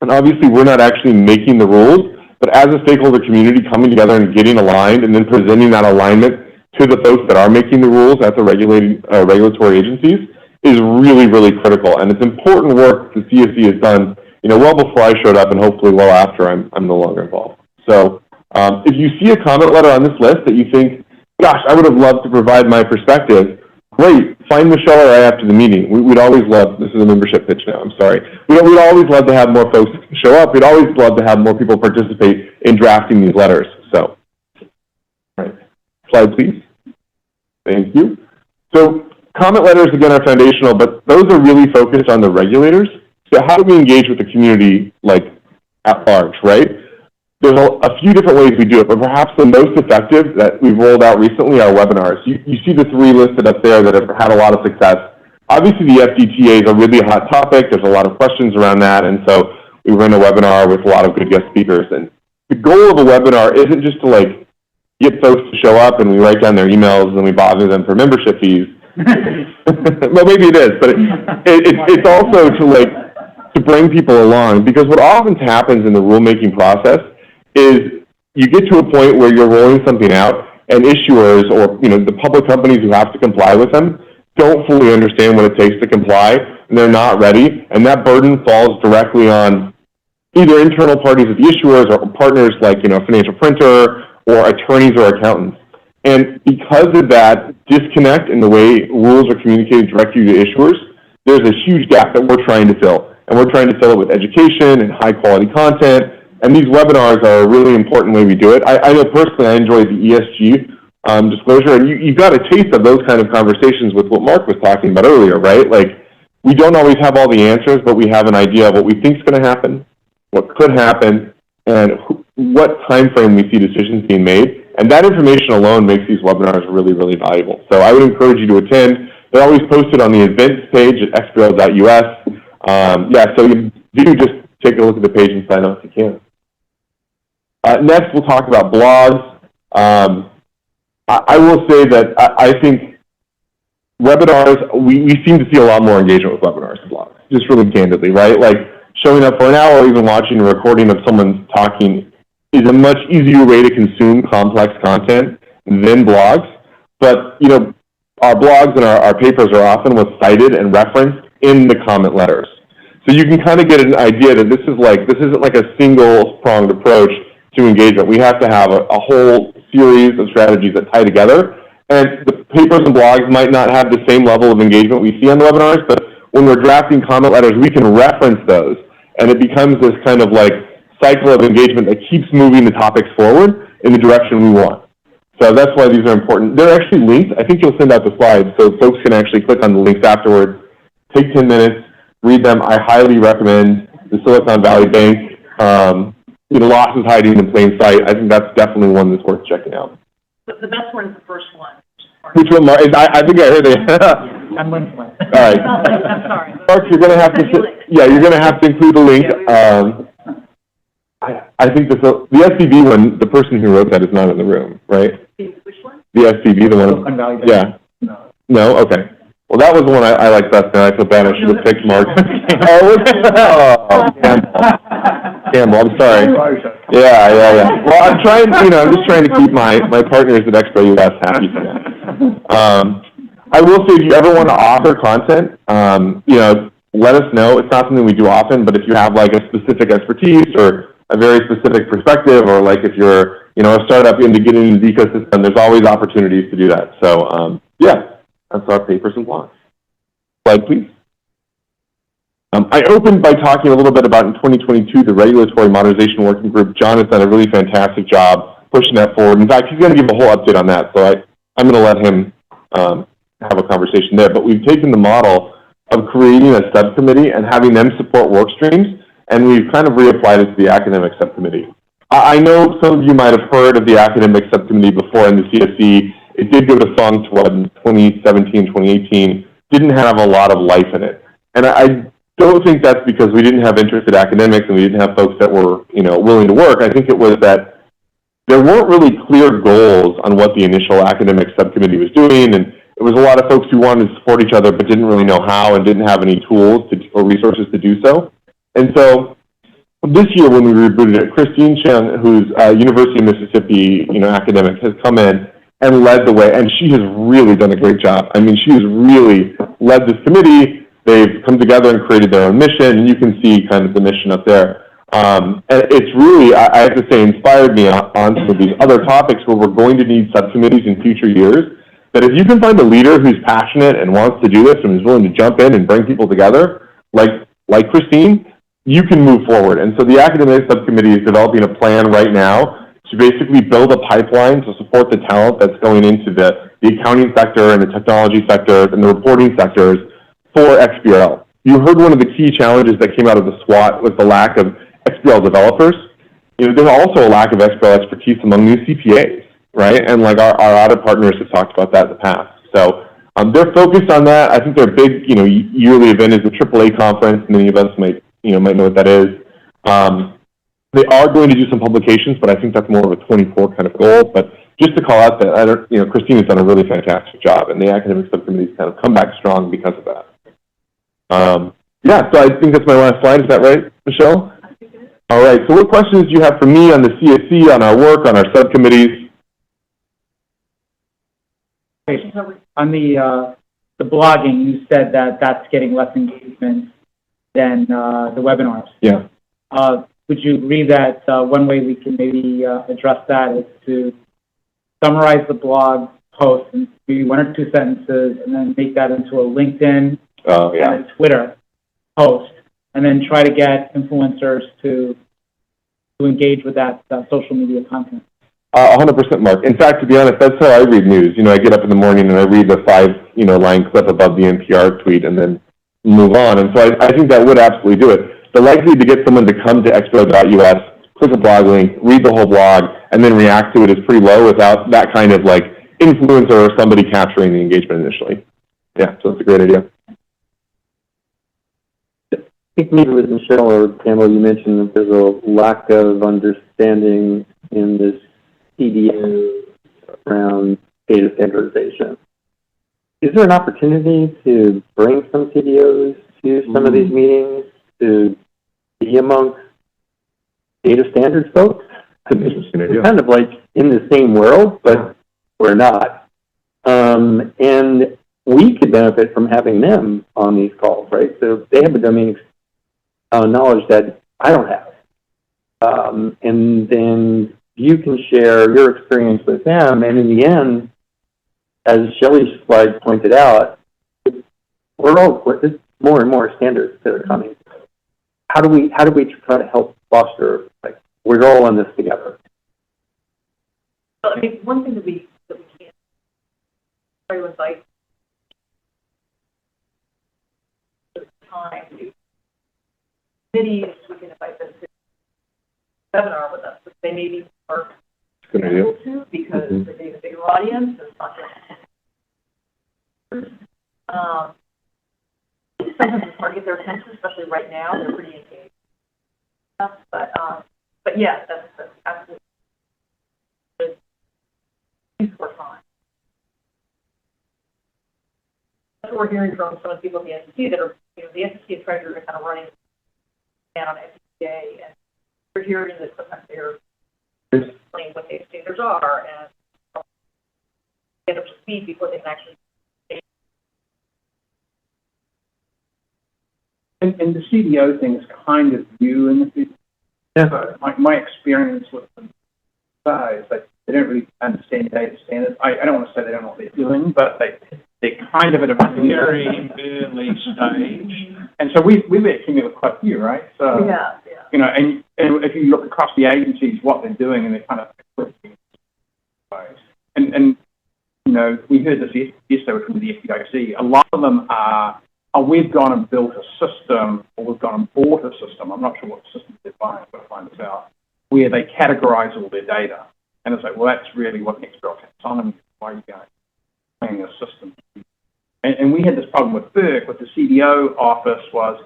and obviously we're not actually making the rules, but as a stakeholder community coming together and getting aligned and then presenting that alignment to the folks that are making the rules at the regulatory agencies is really, really critical. And it's important work the CSC has done, well before I showed up and hopefully well after I'm no longer involved. So if you see a comment letter on this list that you think, gosh, I would have loved to provide my perspective, great, find Michelle or I after the meeting. We'd always love, this is a membership pitch now, I'm sorry. We'd always love to have more folks show up. We'd always love to have more people participate in drafting these letters. So, all right, slide please. Thank you. So comment letters, again, are foundational, but those are really focused on the regulators. So how do we engage with the community, at large, right? There's a few different ways we do it, but perhaps the most effective that we've rolled out recently are webinars. You see the 3 listed up there that have had a lot of success. Obviously, the FDTA is a really hot topic. There's a lot of questions around that, and so we run a webinar with a lot of good guest speakers. And the goal of a webinar isn't just to, get folks to show up and we write down their emails and we bother them for membership fees. Well, maybe it is, but it's also to bring people along, because what often happens in the rulemaking process is you get to a point where you're rolling something out and issuers or the public companies who have to comply with them don't fully understand what it takes to comply, and they're not ready, and that burden falls directly on either internal parties of the issuers or partners like, a financial printer or attorneys or accountants. And because of that disconnect in the way rules are communicated directly to issuers, there's a huge gap that we're trying to fill. And we're trying to fill it with education and high quality content. And these webinars are a really important way we do it. I know personally I enjoy the ESG disclosure, and you got a taste of those kind of conversations with what Mark was talking about earlier, right? Like, we don't always have all the answers, but we have an idea of what we think is going to happen, what could happen, and what time frame we see decisions being made. And that information alone makes these webinars really, really valuable. So I would encourage you to attend. They're always posted on the events page at xbrl.us. So you do just take a look at the page and sign up if you can. Next, we'll talk about blogs. I will say that I think webinars, we seem to see a lot more engagement with webinars and blogs, just really candidly, right? Like, showing up for an hour or even watching a recording of someone talking is a much easier way to consume complex content than blogs. But, our blogs and our papers are often what's cited and referenced in the comment letters. So you can kind of get an idea that this isn't like a single-pronged approach to engagement. We have to have a whole series of strategies that tie together. And the papers and blogs might not have the same level of engagement we see on the webinars, but when we're drafting comment letters, we can reference those. And it becomes this kind of like cycle of engagement that keeps moving the topics forward in the direction we want. So that's why these are important. They're actually linked. I think you'll send out the slides so folks can actually click on the links afterwards. Take 10 minutes, read them. I highly recommend the Silicon Valley Bank. Losses hiding in plain sight. I think that's definitely one that's worth checking out. The best one is the first one. Which one, Mark? I think I heard it. I'm linked. All right. I'm sorry. Mark, you're going to have to, you're going to have to include a link. I think the SVB one, the person who wrote that is not in the room, right? Which one? The SVB, the one. Silicon Valley Bank. Yeah. No? Okay. Well, that was the one I liked best, and I feel bad I should have picked Mark. Campbell, I'm sorry. Yeah. Well, I'm just trying to keep my partners at XBRL US happy today. I will say, if you ever want to author content, let us know. It's not something we do often, but if you have like a specific expertise or a very specific perspective, or like if you're, a startup into getting into the ecosystem, there's always opportunities to do that. So, that's our papers and blogs. Slide, please. I opened by talking a little bit about in 2022, the Regulatory Modernization Working Group. John has done a really fantastic job pushing that forward. In fact, he's going to give a whole update on that, so I'm going to let him have a conversation there. But we've taken the model of creating a subcommittee and having them support work streams, and we've kind of reapplied it to the academic subcommittee. I know some of you might have heard of the academic subcommittee before in the CSE. It did go defunct, in 2017, 2018, didn't have a lot of life in it. And I don't think that's because we didn't have interested academics and we didn't have folks that were, willing to work. I think it was that there weren't really clear goals on what the initial academic subcommittee was doing, and it was a lot of folks who wanted to support each other but didn't really know how and didn't have any tools or resources to do so. And so this year when we rebooted it, Christine Cheng, who's a University of Mississippi, academic, has come in and led the way, and she has really done a great job. I mean, she has really led this committee. They've come together and created their own mission, and you can see kind of the mission up there. And it's really, I have to say, inspired me on some of these other topics where we're going to need subcommittees in future years. That if you can find a leader who's passionate and wants to do this and is willing to jump in and bring people together, like Christine, you can move forward. And so the academic subcommittee is developing a plan right now to basically build a pipeline to support the talent that's going into the accounting sector and the technology sectors and the reporting sectors for XBRL. You heard one of the key challenges that came out of the SWOT was the lack of XBRL developers. There's also a lack of XBRL expertise among new CPAs, right? And our audit partners have talked about that in the past. So they're focused on that. I think their big, yearly event is the AAA conference. Many of us might know what that is. They are going to do some publications, but I think that's more of a 24 kind of goal. But just to call out that, Christine has done a really fantastic job, and the academic subcommittee's kind of come back strong because of that. So I think that's my last slide. Is that right, Michelle? All right. So what questions do you have for me on the CSE, on our work, on our subcommittees? On the blogging, you said that that's getting less engagement than the webinars. Yeah. would you agree that one way we can maybe address that is to summarize the blog post in maybe 1 or 2 sentences, and then make that into a LinkedIn and a Twitter post, and then try to get influencers to engage with that social media content? 100%, Mark. In fact, to be honest, that's how I read news. I get up in the morning and I read the 5-line clip above the NPR tweet and then move on. And so I think that would absolutely do it. The likelihood to get someone to come to XBRL.us, click a blog link, read the whole blog, and then react to it is pretty low without that kind of influencer or somebody capturing the engagement initially. Yeah, so it's a great idea. I think maybe with Michelle or Pamela, you mentioned that there's a lack of understanding in this CDO around data standardization. Is there an opportunity to bring some CDOs to some of these meetings to be amongst data standards folks? We're kind of in the same world, but we're not. And we could benefit from having them on these calls, right? So they have a domain knowledge that I don't have. And then you can share your experience with them, and in the end, as Shelley's slide pointed out, there's more and more standards that are coming. How do we try to help foster, we're all in this together? Well, I mean, one thing that we can't everyone's time to committees, we can invite them to seminar with us, but they may be more able to because they have a bigger audience. It's not just sometimes it's hard to get their attention, especially right now. They're pretty engaged. But yeah, that's absolutely work on. That's what we're hearing from some of the people at the SEC that are, the SEC and Treasury are kind of running down on SEC, and we're hearing that sometimes they're explaining what data standards are and get up to speed before they can actually. And the CDO thing is kind of new in the future. Yeah. So my experience with them is that they don't really understand data standards. I don't want to say they don't know what they're doing, but they're kind of at a very early stage. And so we've actually with quite a few, right? So Yeah. And if you look across the agencies, what they're doing, and they're kind of and we heard this yesterday from the FDIC. A lot of them are we've gone and built a system, or we've gone and bought a system. I'm not sure what system they're buying, but I'll find this out, where they categorize all their data. And it's well, that's really what the XBRL taxonomy is. Why are you guys playing a system? And we had this problem with FERC, with the CDO office was,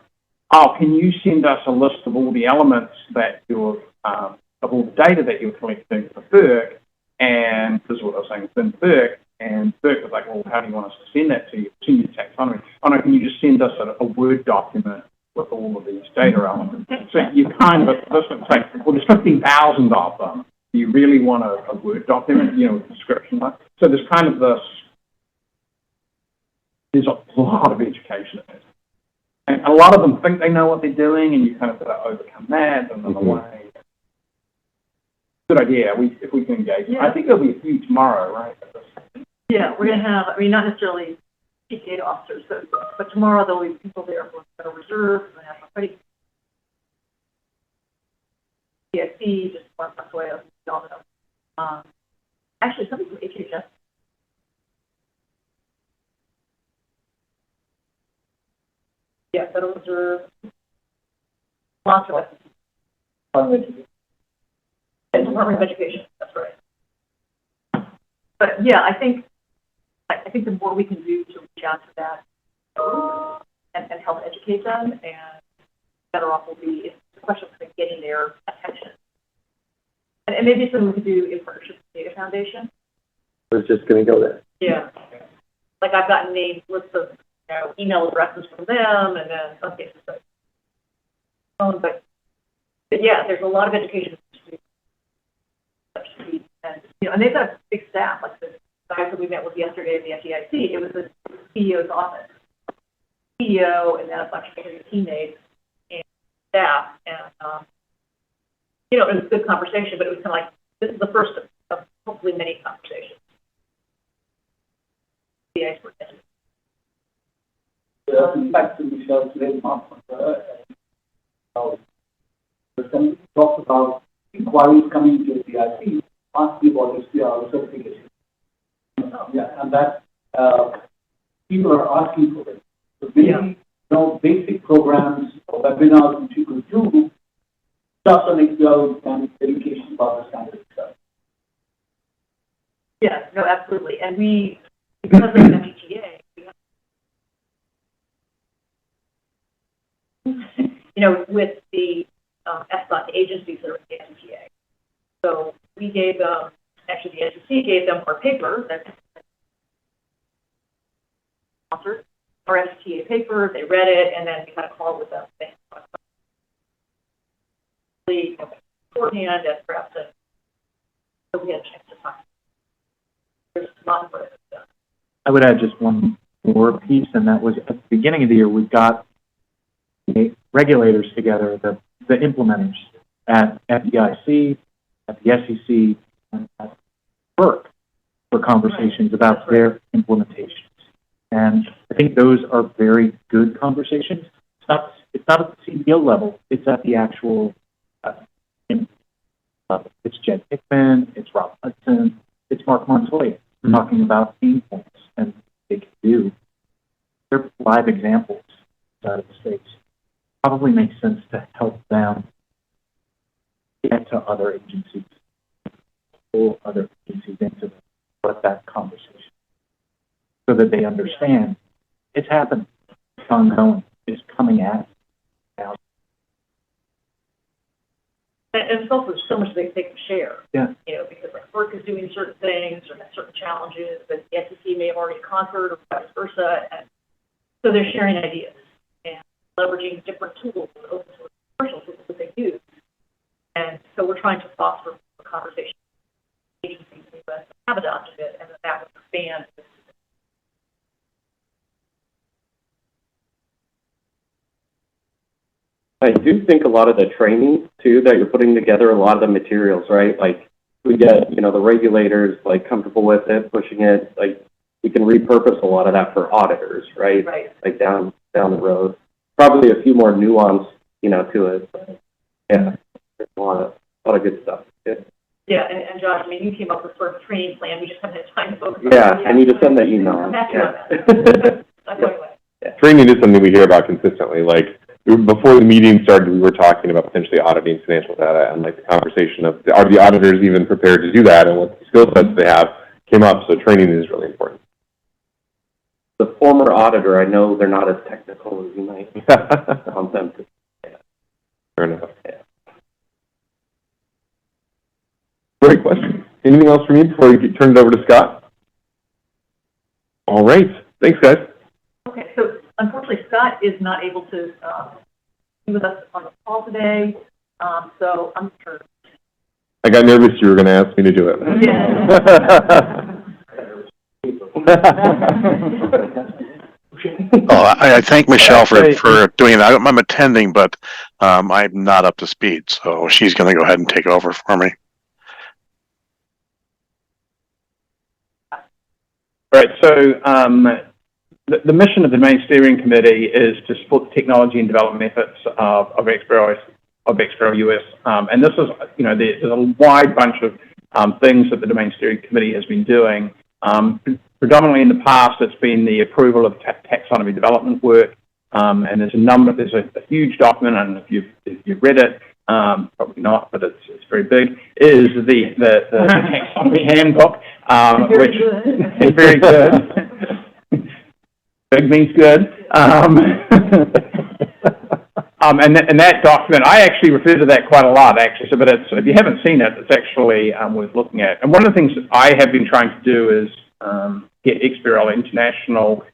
can you send us a list of all the elements that you're, of all the data that you're collecting for FERC? And this is what I was saying within FERC. And FERC was like, well, how do you want us to send that to you? Send you the taxonomy. Oh no, can you just send us a Word document with all of these data elements? So you kind of, say, well, there's 15,000 of them. Do you really want a Word document, with description? So there's kind of this, there's a lot of education in it. And a lot of them think they know what they're doing, and you kind of got to overcome that in another way. Good idea, if we can engage. Yeah. I think there'll be a few tomorrow, right? Yeah, we're going to have, not necessarily chief data officers, but tomorrow there'll be people there from the Federal Reserve, from the National Credit CSC, just one away of all of them. Actually, somebody from HHS. Yeah, Federal Reserve. Lots of Department of Education, that's right. But yeah, I think the more we can do to reach out to that and help educate them, and better off will be. It's a question of getting their attention. And maybe something we could do in partnership with the Data Foundation. I was just going to go there. Yeah. Like I've gotten names, lists of email addresses from them, and then some cases like phone. But yeah, there's a lot of education. And they've got a big staff. Like the guys that we met with yesterday at the FDIC, it was the CEO's office. CEO and then a bunch of his teammates and staff. And you know, it was a good conversation, but it was kind of like, this is the first of hopefully many conversations. The expert. Back to Michelle today, Mark, talked about inquiries coming to CIC, asking about XBRL certification. Yeah, and that people are asking for it. So maybe, you know, basic programs or webinars which you could do, just on XBRL and education about the standard stuff. Yeah, no, absolutely. And we, because of MBTA, you know, with the SDOT agencies that are in the MBTA. So we gave them, actually the SEC gave them our paper that sponsored our STA paper, they read it, and then we had a call with them. Beforehand, and perhaps so we had a chance to talk. There's a lot more that's done. I would add just one more piece, and that was at the beginning of the year, we've got the regulators together, the implementers at FDIC, at the SEC, and at FERC for conversations about their implementations. And I think those are very good conversations. It's not at the CBO level, it's at the actual it's Jed Hickman, it's Rob Hudson, it's Mark Montoya talking about pain points and what they can do. They're live examples out of the States. Probably makes sense to help them get to other agencies, pull other agencies into that conversation so that they understand it's happening, it's ongoing, it's coming at us now. And it's also so much they can share. Yeah. You know, because like work is doing certain things or has certain challenges that the SEC may have already conquered or vice versa. And so they're sharing ideas and leveraging different tools, open source commercial tools that they use. And so we're trying to foster a conversation with agencies in the U.S. that have adopted it, and that would expand. I do think a lot of the training too that you're putting together, a lot of the materials, right? Like we get, you know, the regulators like comfortable with it, pushing it. Like we can repurpose a lot of that for auditors, right? Right. Like down the road. Probably a few more nuance, you know, to it. But yeah, there's a lot of good stuff. Yeah, and Josh, I mean, you came up with sort of a training plan. We just haven't had time to focus on Yeah, it. I need to send that email. Training is something we hear about consistently. Like before the meeting started, we were talking about potentially auditing financial data, and like the conversation of are the auditors even prepared to do that, and what skill sets they have came up. So training is really important. The former auditor, I know they're not as technical as you might want them to. Yeah. Fair enough. Yeah. Great question. Anything else from you before we turn it over to Scott? All right. Thanks, guys. Okay, so unfortunately, Scott is not able to be with us on the call today, so I'm sure. I got nervous you were going to ask me to do it. Yeah. Oh, I thank Michelle for doing that. I'm attending, but I'm not up to speed, so she's going to go ahead and take over for me. Right, so the mission of the main steering committee is to support the technology and development efforts of XBRL US. And this is, you know, there's a wide bunch of things that the domain steering committee has been doing. Predominantly in the past, it's been the approval of taxonomy development work. And there's a huge document, and if you've read it, probably not, but it's very big, is the taxonomy handbook, which is very good. Big means good. And that document, I actually refer to that quite a lot, actually. So, but if you haven't seen it, it's actually worth looking at. And one of the things that I have been trying to do is get XBRL International.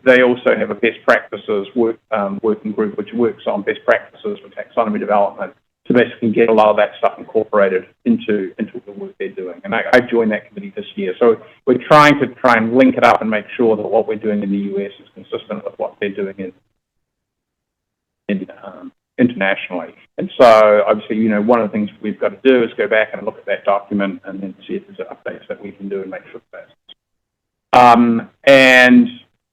They also have a best practices working group which works on best practices for taxonomy development to basically get a lot of that stuff incorporated into the work they're doing. And I joined that committee this year. So we're trying and link it up and make sure that what we're doing in the US is consistent with what they're doing in internationally. And so obviously, you know, one of the things we've got to do is go back and look at that document and then see if there's updates that we can do and make sure that's. And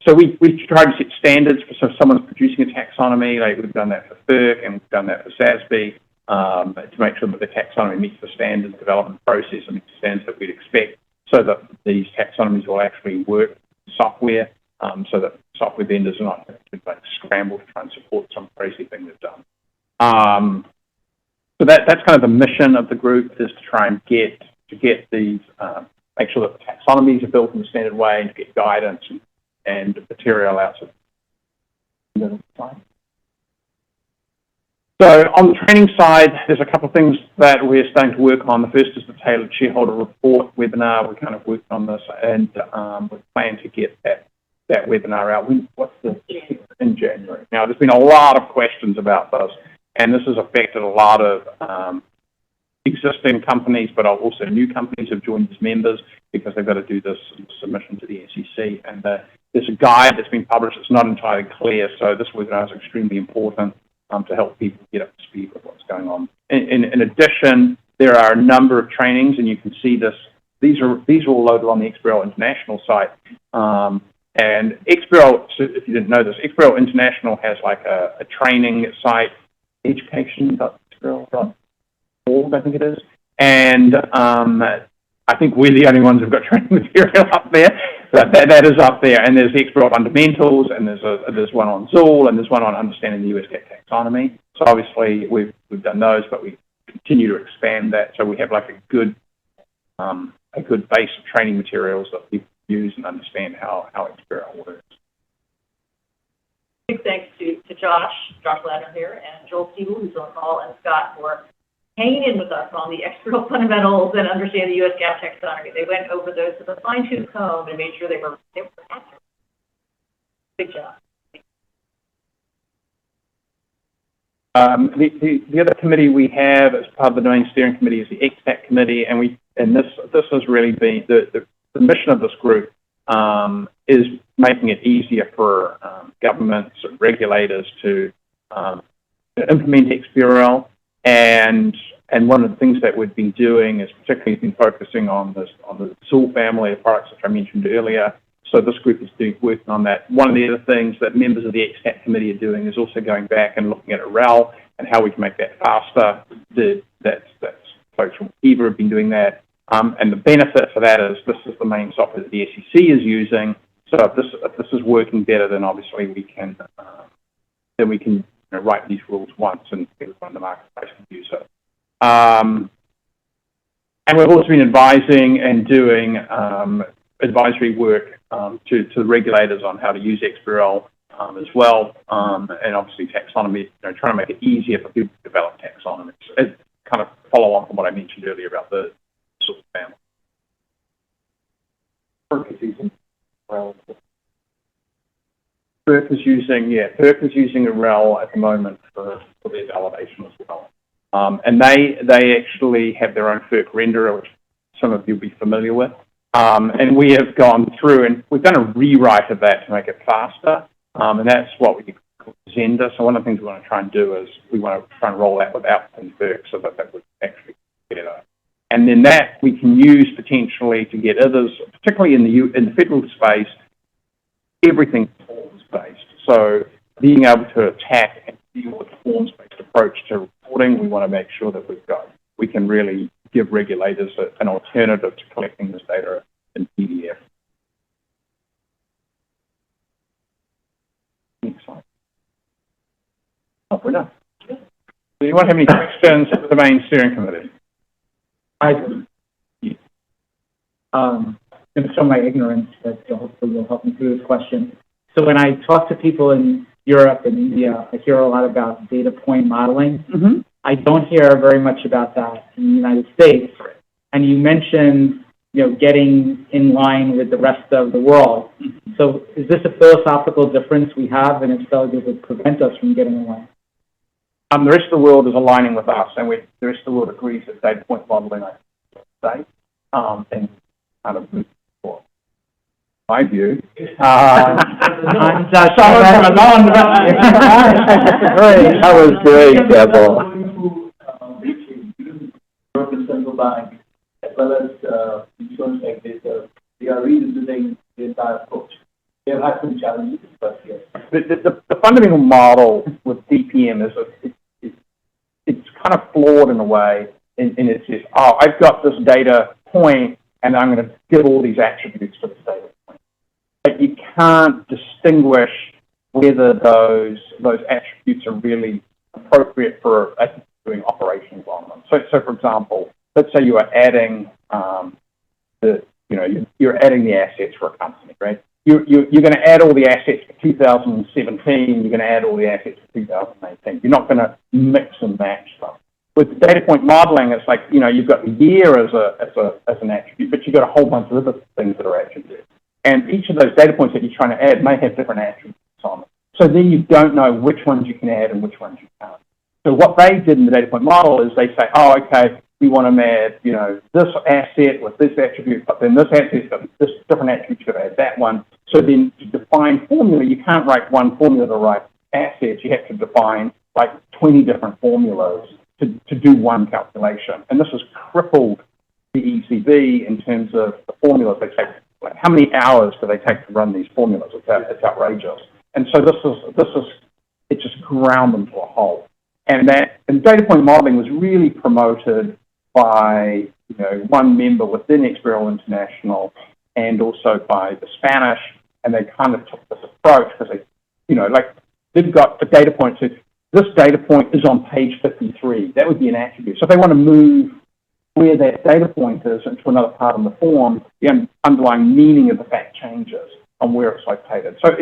so we try to set standards for, so if someone's producing a taxonomy, like we've done that for FERC and we've done that for SASB, to make sure that the taxonomy meets the standards development process and meets the standards that we'd expect, so that these taxonomies will actually work software, so that software vendors are not having to like scramble to try and support some crazy thing they've done. So that's kind of the mission of the group, is to try and get these, make sure that the taxonomies are built in a standard way and to get guidance and material out of the time. So on the training side, there's a couple of things that we're starting to work on. The first is the tailored shareholder report webinar. We kind of worked on this, and we plan to get that webinar out. In January. Now, there's been a lot of questions about this, and this has affected a lot of existing companies, but also new companies have joined as members because they've got to do this submission to the SEC. And there's a guide that's been published that's not entirely clear, so this webinar is extremely important to help people get up to speed with what's going on. In addition, there are a number of trainings, and you can see this. These are all loaded on the XBRL International site. And XBRL, so if you didn't know this, XBRL International has like a training site, education.xbrl.org, I think it is. And I think we're the only ones who've got training material up there. But that is up there. And there's XBRL Fundamentals, and there's one on Zool, and there's one on understanding the US taxonomy. So obviously we've done those, but we continue to expand that. So we have like a good base of training materials that people use and understand how XBRL works. Big thanks to Josh Ladner here, and Joel Siegel, who's on the call, and Scott for hanging in with us on the XBRL fundamentals and understanding the US GAAP taxonomy. They went over those with a fine-tooth comb and made sure they were accurate. Big job. The other committee we have as part of the domain steering committee is the XTAC committee, and this has really been the mission of this group is making it easier for governments and regulators to implement XBRL. And one of the things that we've been doing is particularly been focusing on the Zool family of products, which I mentioned earlier. So this group is working on that. One of the other things that members of the XTAC committee are doing is also going back and looking at REL and how we can make that faster. That's folks from EVA have been doing that. And the benefit for that is this is the main software that the SEC is using. So if this is working better, then obviously we can write these rules once and everyone in the marketplace can use it. And we've also been advising and doing advisory work to the regulators on how to use XBRL as well, and obviously taxonomy, trying to make it easier for people to develop taxonomies. It kind of follow on from what I mentioned earlier about the sort of family. FERC is using a REL at the moment for their validation as well. And they actually have their own FERC renderer, which some of you will be familiar with. And we have gone through and we've done a rewrite of that to make it faster. And that's what we call Zenda. So one of the things we want to try and do is we want to try and roll that without FERC so that would actually get it. And then that we can use potentially to get others, particularly in the federal space, everything forms-based. So being able to attack and deal with forms-based approach to reporting, we want to make sure that we can really give regulators an alternative to collecting this data in PDF. Next slide. Oh, we're done. Do anyone have any questions for the main steering committee? I do. I'm going to show my ignorance, but hopefully you'll help me through this question. So when I talk to people in Europe and India, I hear a lot about data point modeling. Mm-hmm. I don't hear very much about that in the United States. And you mentioned, getting in line with the rest of the world. Mm-hmm. So is this a philosophical difference we have, and if so, does it prevent us from getting in line? The rest of the world is aligning with us, and the rest of the world agrees that data point modeling, I say, and kind of move forward. My view. That was great, Devil. European Central Bank, as well as insurance regulator, they are revisiting the entire approach. They have had some challenges, but yes. The fundamental model with DPM is it's kind of flawed in a way, and it says, oh, I've got this data point, and I'm going to give all these attributes to this data point. But you can't distinguish whether those attributes are really appropriate for doing operational environment. So for example, let's say you are adding you're adding the assets for a company, right? You're going to add all the assets for 2017. You're going to add all the assets for 2018. You're not going to mix and match stuff. With data point modeling, it's like you've got the year as an attribute, but you've got a whole bunch of other things that are attributes. And each of those data points that you're trying to add may have different attributes on them. So then you don't know which ones you can add and which ones you can't. So what they did in the data point model is they say, oh, okay, we want to add, this asset with this attribute, but then this asset's got this different attribute, you've got to add that one. So then to define formula, you can't write one formula to write assets. You have to define like 20 different formulas to do one calculation. And this has crippled the ECB in terms of the formulas they take. Like how many hours do they take to run these formulas? It's outrageous. And so it just ground them to a halt. And data point modeling was really promoted by one member within XBRL International and also by the Spanish, and they kind of took this approach because they've got a data point that this data point is on page 53. That would be an attribute. So if they want to move where that data point is into another part of the form, the underlying meaning of the fact changes on where it's located. So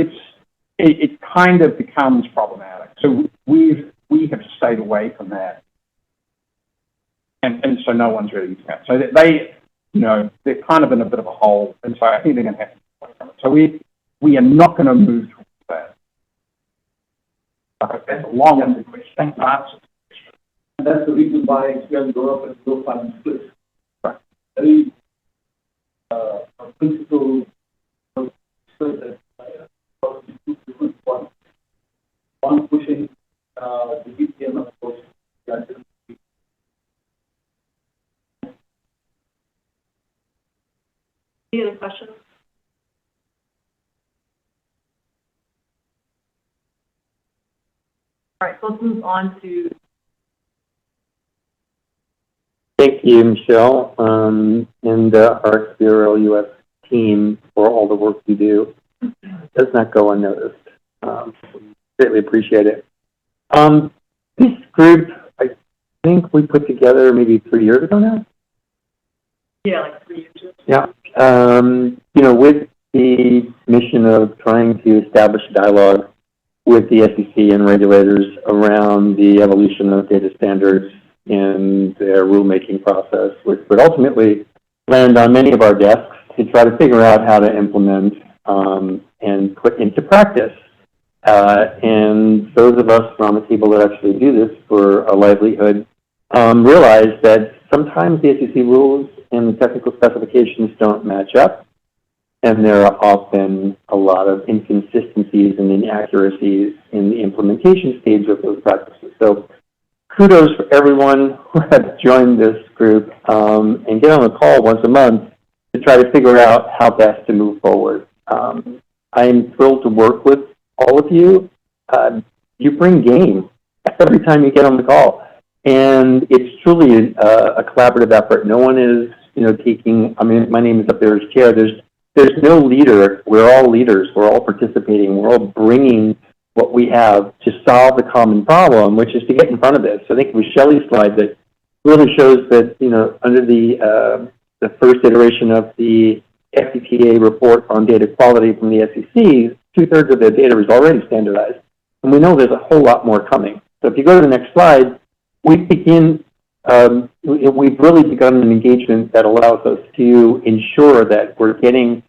it kind of becomes problematic. So we have stayed away from that. And so no one's really using that. So they're kind of in a bit of a hole, and so I think they're going to have to get away from it. So we are not going to move towards that. That's a long-winded question. Thanks for answering. And that's the reason why XBRL Europe and Global Finance split. Right. Very principle split that one pushing the DPM approach. Any other questions? All right, so let's move on to. Thank you, Michelle, and our XBRL US team for all the work you do. It does not go unnoticed. Greatly appreciate it. This group, I think we put together maybe 3 years ago now. Yeah, like 3 years ago. Yeah. With the mission of trying to establish a dialogue with the SEC and regulators around the evolution of data standards in their rulemaking process, which would ultimately land on many of our desks to try to figure out how to implement and put into practice. And those of us on the table that actually do this for a livelihood realize that sometimes the SEC rules and the technical specifications don't match up, and there are often a lot of inconsistencies and inaccuracies in the implementation stage of those practices. So kudos for everyone who has joined this group and get on a call once a month to try to figure out how best to move forward. I'm thrilled to work with all of you. You bring game every time you get on the call. And it's truly a collaborative effort. No one is, taking, my name is up there as chair. There's no leader. We're all leaders. We're all participating. We're all bringing what we have to solve the common problem, which is to get in front of this. I think it was Shelley's slide that really shows that, under the first iteration of the FDTA report on data quality from the SEC, 2/3 of the data is already standardized. And we know there's a whole lot more coming. So if you go to the next slide, we've really begun an engagement that allows us to ensure that we're getting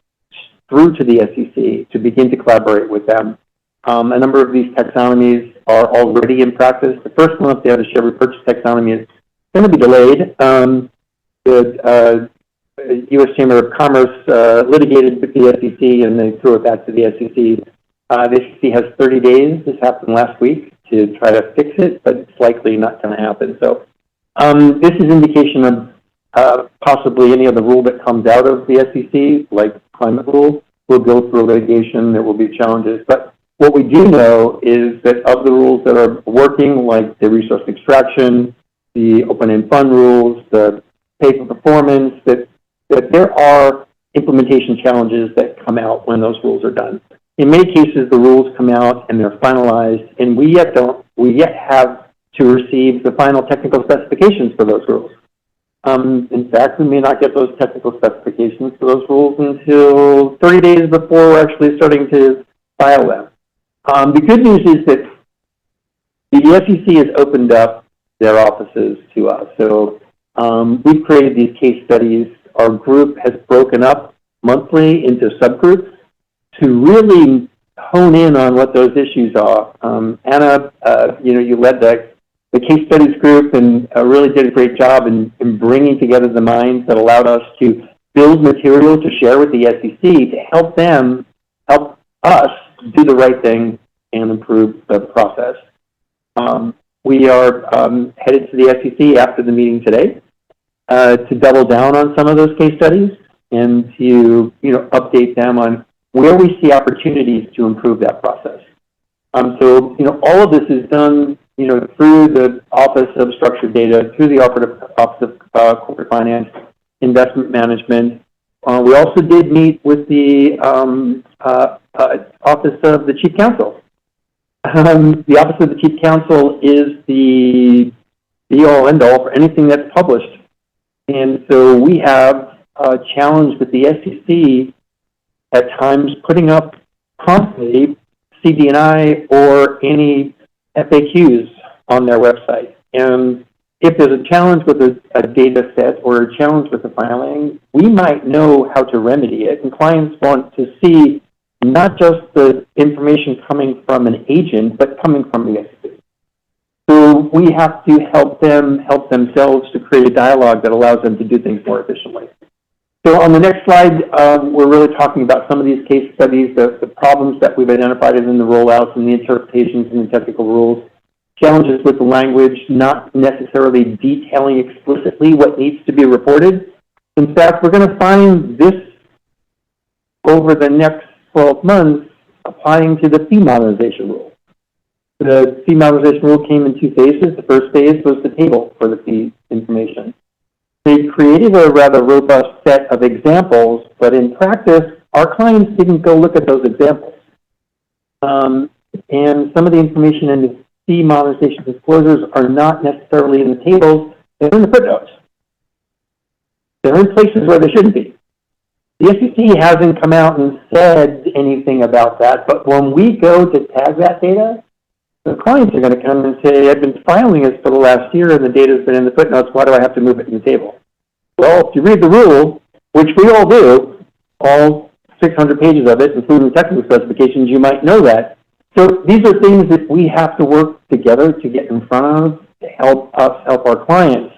through to the SEC to begin to collaborate with them. A number of these taxonomies are already in practice. The first one up there, the share repurchase taxonomy, is going to be delayed. The U.S. Chamber of Commerce litigated with the SEC, and they threw it back to the SEC. The SEC has 30 days, this happened last week, to try to fix it, but it's likely not going to happen. So this is indication of possibly any of the rule that comes out of the SEC, like climate rule, will go through litigation, there will be challenges. But what we do know is that of the rules that are working, like the resource extraction, the open-end fund rules, the pay for performance, that there are implementation challenges that come out when those rules are done. In many cases, the rules come out and they're finalized, and we yet have to receive the final technical specifications for those rules. In fact, we may not get those technical specifications for those rules until 30 days before we're actually starting to file them. The good news is that the SEC has opened up their offices to us. So we've created these case studies. Our group has broken up monthly into subgroups to really hone in on what those issues are. Anna, you led the case studies group and really did a great job in bringing together the minds that allowed us to build material to share with the SEC to help us do the right thing and improve the process. We are headed to the SEC after the meeting today to double down on some of those case studies and to update them on where we see opportunities to improve that process. So all of this is done through the Office of Structured Data, through the Office of Corporate Finance, Investment Management. We also did meet with the Office of the Chief Counsel. The Office of the Chief Counsel is the be-all, end-all for anything that's published. And so we have a challenge with the SEC at times putting up promptly CD&I or any FAQs on their website. And if there's a challenge with a data set or a challenge with the filing, we might know how to remedy it. And clients want to see not just the information coming from an agent, but coming from the SEC. So we have to help them help themselves to create a dialogue that allows them to do things more efficiently. So on the next slide, we're really talking about some of these case studies, the problems that we've identified in the rollouts and the interpretations and the technical rules, challenges with the language, not necessarily detailing explicitly what needs to be reported. In fact, we're going to find this over the next 12 months applying to the fee modernization rule. The fee modernization rule came in two phases. The first phase was the table for the fee information. They created a rather robust set of examples, but in practice, our clients didn't go look at those examples. And some of the information in the fee modernization disclosures are not necessarily in the tables, they're in the footnotes. They're in places where they shouldn't be. The SEC hasn't come out and said anything about that, but when we go to tag that data, the clients are going to come and say, I've been filing this for the last year and the data's been in the footnotes, why do I have to move it in the table? Well, if you read the rule, which we all do, all 600 pages of it, including technical specifications, you might know that. So these are things that we have to work together to get in front of to help us help our clients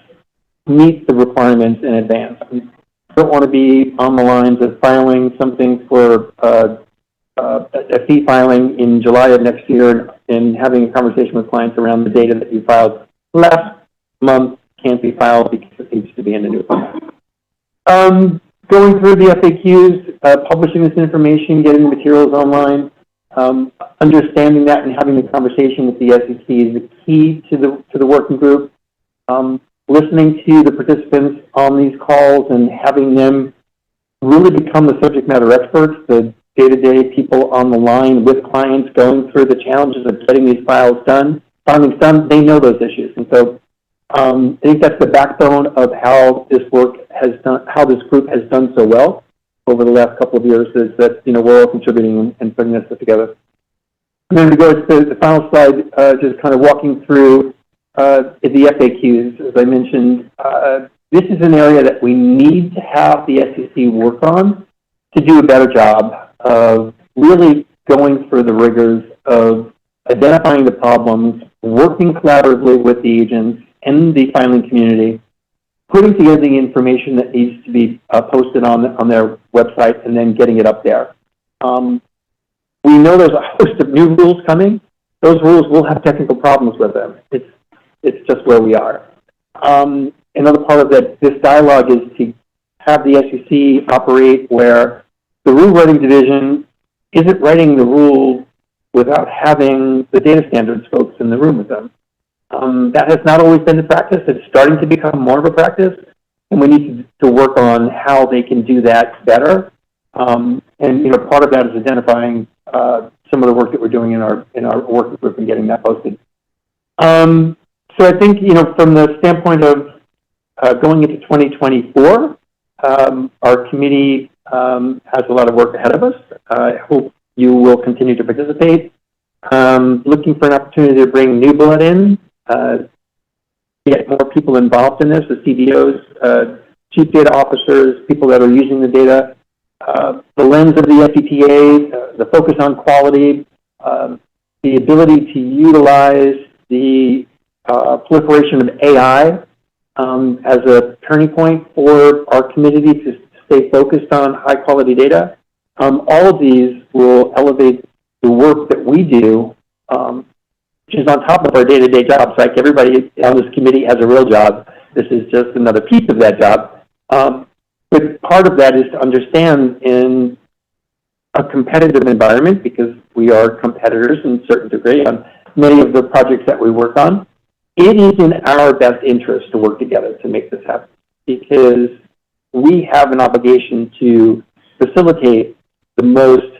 meet the requirements in advance. We don't want to be on the lines of filing something for a fee filing in July of next year and having a conversation with clients around the data that you filed last month can't be filed because it needs to be in the new format. Going through the FAQs, publishing this information, getting the materials online, understanding that and having the conversation with the SEC is the key to the working group. Listening to the participants on these calls and having them really become the subject matter experts, the day-to-day people on the line with clients going through the challenges of getting these filings done, they know those issues. And so I think that's the backbone of how this work has done, how this group has done so well over the last couple of years, is that we're all contributing and putting this together. And then to go to the final slide, just kind of walking through the FAQs. As I mentioned, this is an area that we need to have the SEC work on to do a better job of really going through the rigors of identifying the problems, working collaboratively with the agents and the filing community, putting together the information that needs to be posted on their website, and then getting it up there. we know there's a host of new rules coming. Those rules will have technical problems with them. It's just where we are. Another part of this dialogue is to have the SEC operate where the rule writing division isn't writing the rule without having the data standards folks in the room with them. That has not always been the practice. It's starting to become more of a practice, and we need to work on how they can do that better. And part of that is identifying some of the work that we're doing in our working group and getting that posted. So I think from the standpoint of going into 2024, our committee has a lot of work ahead of us. I hope you will continue to participate. Looking for an opportunity to bring new blood in, get more people involved in this, the CDOs, chief data officers, people that are using the data, the lens of the FEPA, the focus on quality, the ability to utilize the proliferation of AI as a turning point for our community to stay focused on high quality data. All of these will elevate the work that we do, which is on top of our day-to-day jobs. Like everybody on this committee has a real job. This is just another piece of that job. But part of that is to understand in a competitive environment, because we are competitors in a certain degree on many of the projects that we work on. It is in our best interest to work together to make this happen, because we have an obligation to facilitate the most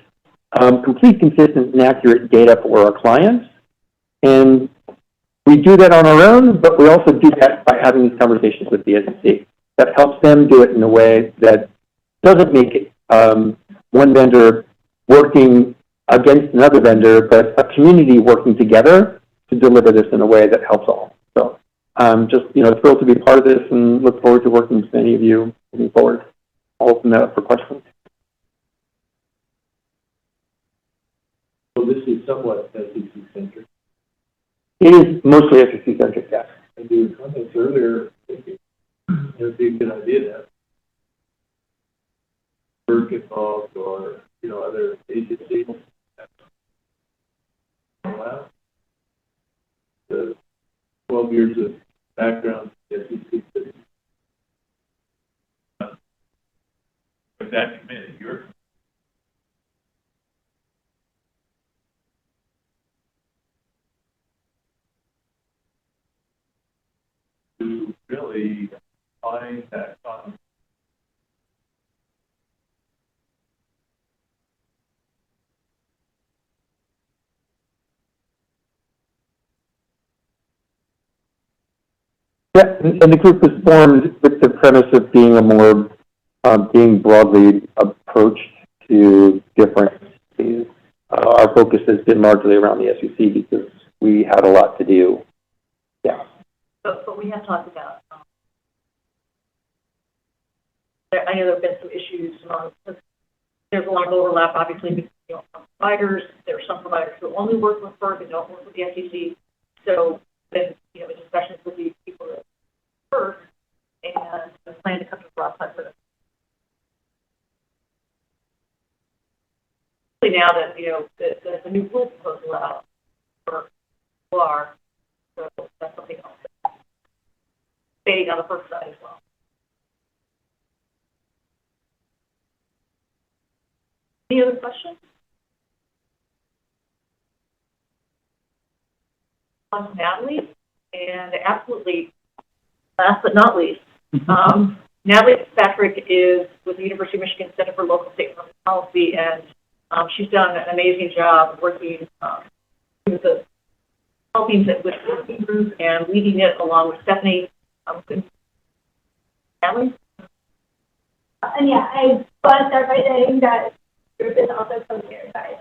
complete, consistent, and accurate data for our clients. And we do that on our own, but we also do that by having these conversations with the SEC. That helps them do it in a way that doesn't make it one vendor working against another vendor, but a community working together to deliver this in a way that helps all. So just thrilled to be part of this and look forward to working with many of you moving forward. I'll open that up for questions. So this is somewhat SEC-centric. It is mostly SEC-centric, yes. And your comments earlier, it would be a good idea to have work involved or, other agencies. Wow. The 12 years of background in SEC. With that committee, you're to really find that Yeah, and the group was formed with the premise of being a more, being broadly approached to different issues. Our focus has been largely around the SEC because we had a lot to do. Yeah. But we have talked about, I know there have been some issues, there's a lot of overlap, obviously, between providers. There are some providers who only work with FERC and don't work with the SEC. So then, the discussions with these people at FERC and plan to come to a broad precedent. Now that, the new rule proposal out for FAR, so that's something else. Debating on the FERC side as well. Any other questions? On Natalie, and absolutely, last but not least, Natalie Patrick is with the University of Michigan Center for Local State Public Policy, and she's done an amazing job working with the helping with working groups and leading it along with Stephanie. Natalie? And yeah, I want to start by saying that group is also co-chaired by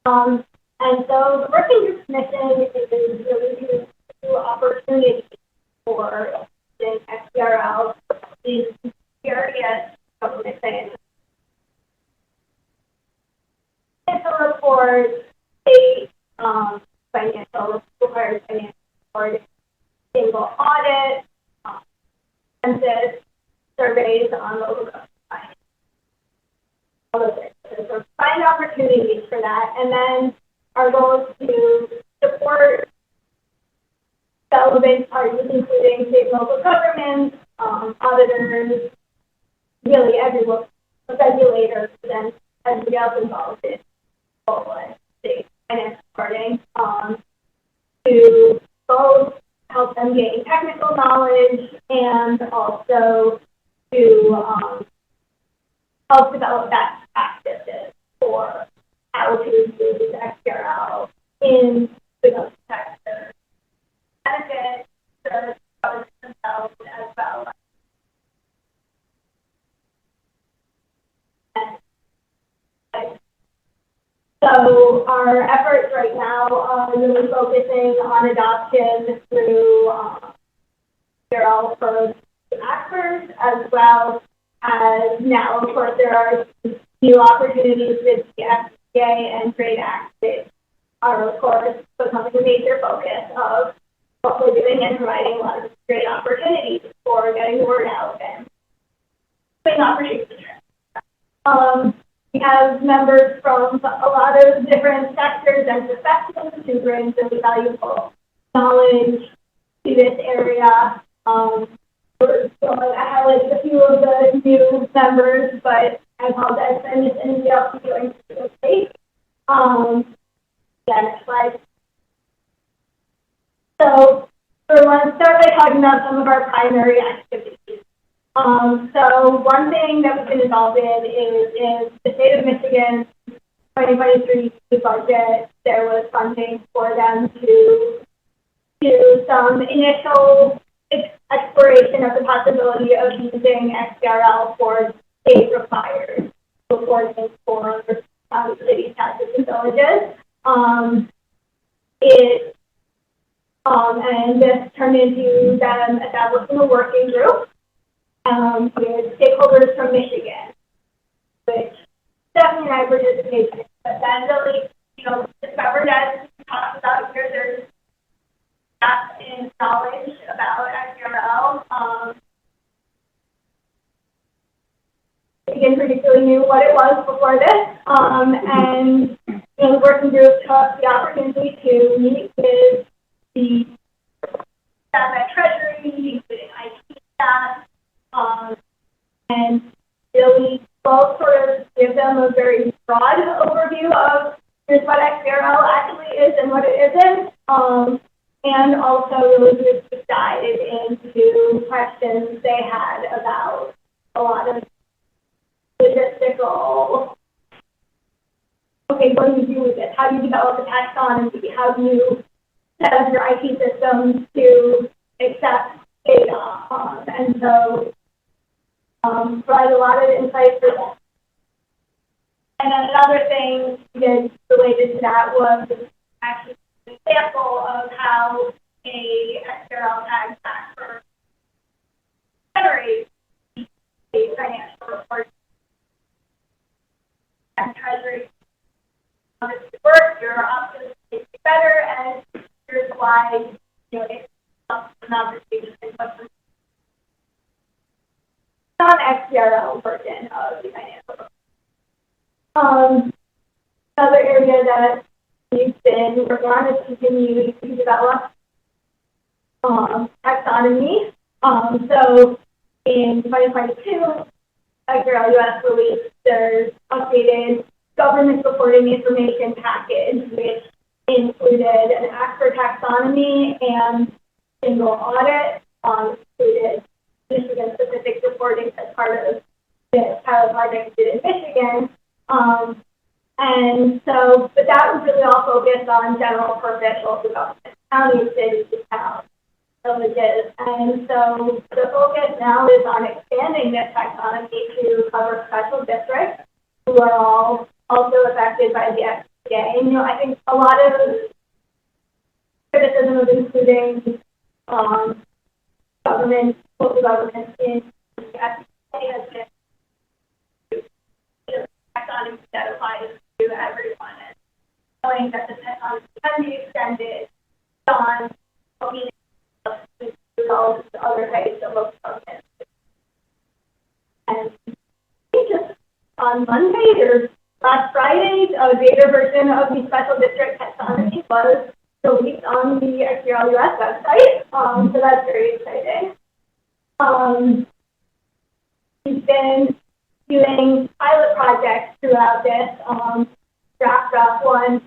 and so the working group's mission is really to opportunity for the XBRL in various government things. Financial reports, state financial required financial reporting, single audit, census, surveys on local all of it. So find opportunities for that, and then our goal is to support relevant parties, including state and local governments, auditors, really everyone, regulators, and everybody else involved in state finance reporting, to both help them gain technical knowledge and also to help develop best practices for how to use XBRL in the sector benefit the government themselves as well. So our efforts right now are really focusing on adoption through XBRL for experts, as well as now, of course, there are new opportunities with the FCA and trade acts that are, of course, becoming a major focus of what we're doing and providing a lot of great opportunities for getting the word out and putting opportunities to trend. We have members from a lot of different sectors and professions who bring really valuable knowledge to this area. So I highlighted a few of the new members, but I apologize for missing anybody else who's going to the state. Yeah, next slide. So we want to start by talking about some of our primary activities. So one thing that we've been involved in is the state of Michigan 2023 budget. There was funding for them to do some initial exploration of the possibility of using XBRL for state required reporting for cities, townships, and villages. And this turned into them establishing a working group with stakeholders from Michigan, which Stephanie and I participated in, but then really, discovered as we talked about here, there's gaps in knowledge about XBRL. Michigan particularly knew what it was before this, and the working group took the opportunity to meet with the staff at Treasury, including IT staff, and really both sort of give them a very broad overview of here's what XBRL actually is and what it isn't, and also really just dived into questions they had about a lot of logistical, okay, what do you do with it? How do you develop a taxonomy? How do you set up your IT systems to accept data? And so provide a lot of insight for that. And then another thing that related to that was actually an example of how a XBRL tag factor generates a financial report and Treasury. If it works, your options may be better, and here's why it's an opportunity to put non-XBRL version of the financial report. Another area that we've been working on is continuing to develop taxonomy. So in 2022, XBRL US released their updated government reporting information package, which included an expert taxonomy and single audit, included Michigan-specific reporting as part of this pilot project we did in Michigan. And so, but that was really all focused on general purpose local government, counties, cities, towns, villages. And so the focus now is on expanding this taxonomy to cover special districts who are all also affected by the FCA. And, I think a lot of criticism of including government, local government in the FCA has been taxonomy that applies to everyone, and knowing that the taxonomy can be extended on all the other types of local government. And just on Monday or last Friday, a beta version of the special district taxonomy was released on the XBRL US website. So that's very exciting. We've been doing pilot projects throughout this. Draft one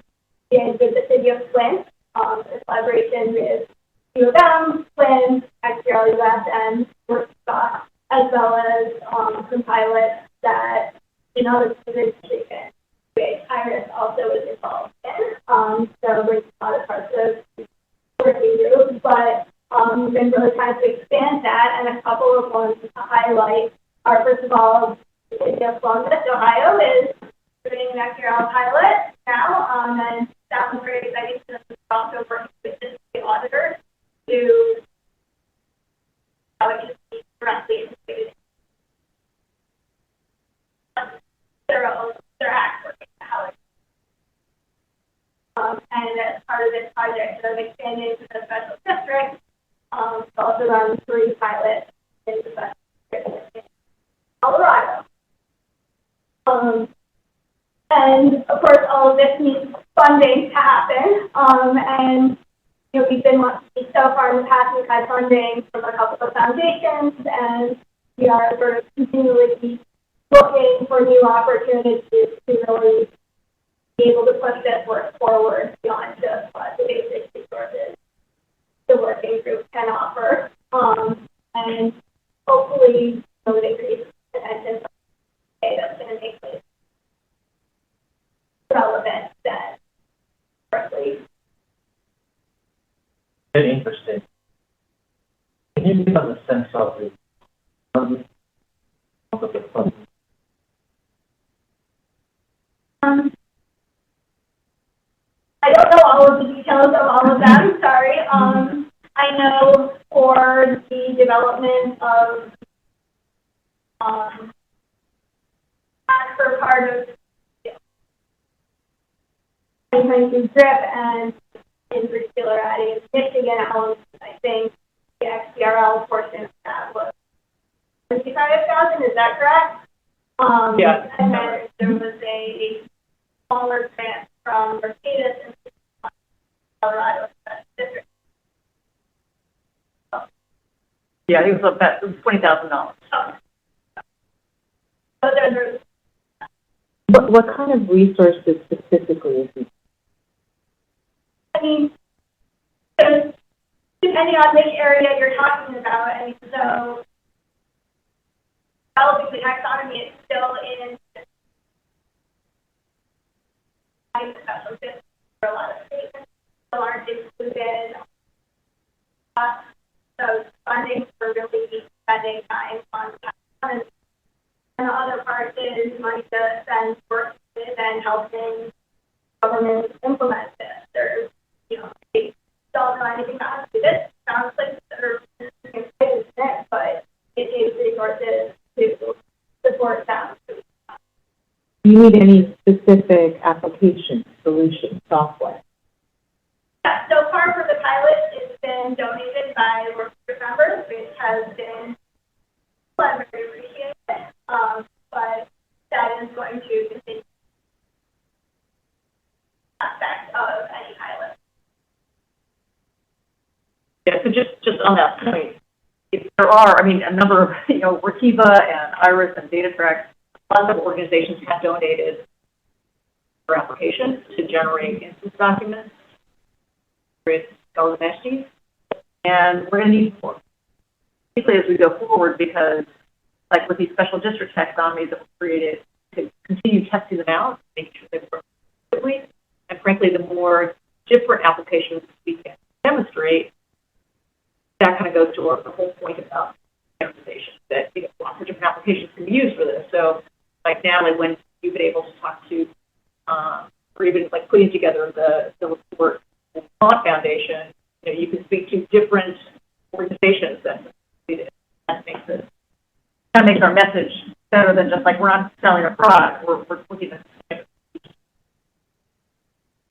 is with the city of Flint, in collaboration with U of M, Flint, XBRL US, and Workstock, as well as some pilots that the administration, Iris also is involved in. So there's a lot of parts of working group, but we've been really trying to expand that, and a couple of ones to highlight are, first of all, the city of Columbus, Ohio is doing an XBRL pilot now, and that was very exciting to us. Also working with the auditor to be directly integrated. Their act working how it. And as part of this project of expanding to the special district, also run 3 pilots in the special district in Colorado. And of course, all of this needs funding to happen. And we've been so far in the past, we've had funding from a couple of foundations, and we are sort of continually looking for new opportunities to really be able to push this work forward beyond just what the basic resources the working group can offer. And hopefully, with increased attention, that's going to make this relevant that correctly. Very interesting. Can you give us a sense of the funding? I don't know all of the details of all of them, sorry. I know for the development of for part of the 2022 DRIP, and in particular adding Michigan elements, I think the XBRL portion of that was 55,000, is that correct? Yeah. And then there was a smaller grant from Mercedes in Colorado district. Yeah, it was about $20,000. So there's What kind of resources specifically is it? I mean, so depending on which area you're talking about, and so developing the taxonomy is still in special districts for a lot of states, still aren't included. So funding for really spending time on taxonomy. And the other part is money to spend work with and helping governments implement this. There's, they don't know anything about how to do this. Sounds like they're excited, but it takes resources to support them. Do you need any specific application, solution, software? Yeah, so far for the pilot, it's been donated by work group members, which has been very appreciated. But that is going to continue aspect of any pilot. Yeah, so just on that point, if there are, a number of, Workiva and Iris and DataTrack, lots of organizations have donated for applications to generate instance documents with government entities, and we're going to need more, particularly as we go forward, because like with these special district taxonomies that were created, to continue testing them out, making sure they work quickly, and frankly, the more different applications we can demonstrate, that kind of goes to the whole point about standardization, that lots of different applications can be used for this. So, like Natalie, when you've been able to talk to, or even like putting together the report in the Font Foundation, you can speak to different organizations that makes it kind of makes our message better than just like we're not selling a product, we're looking at it.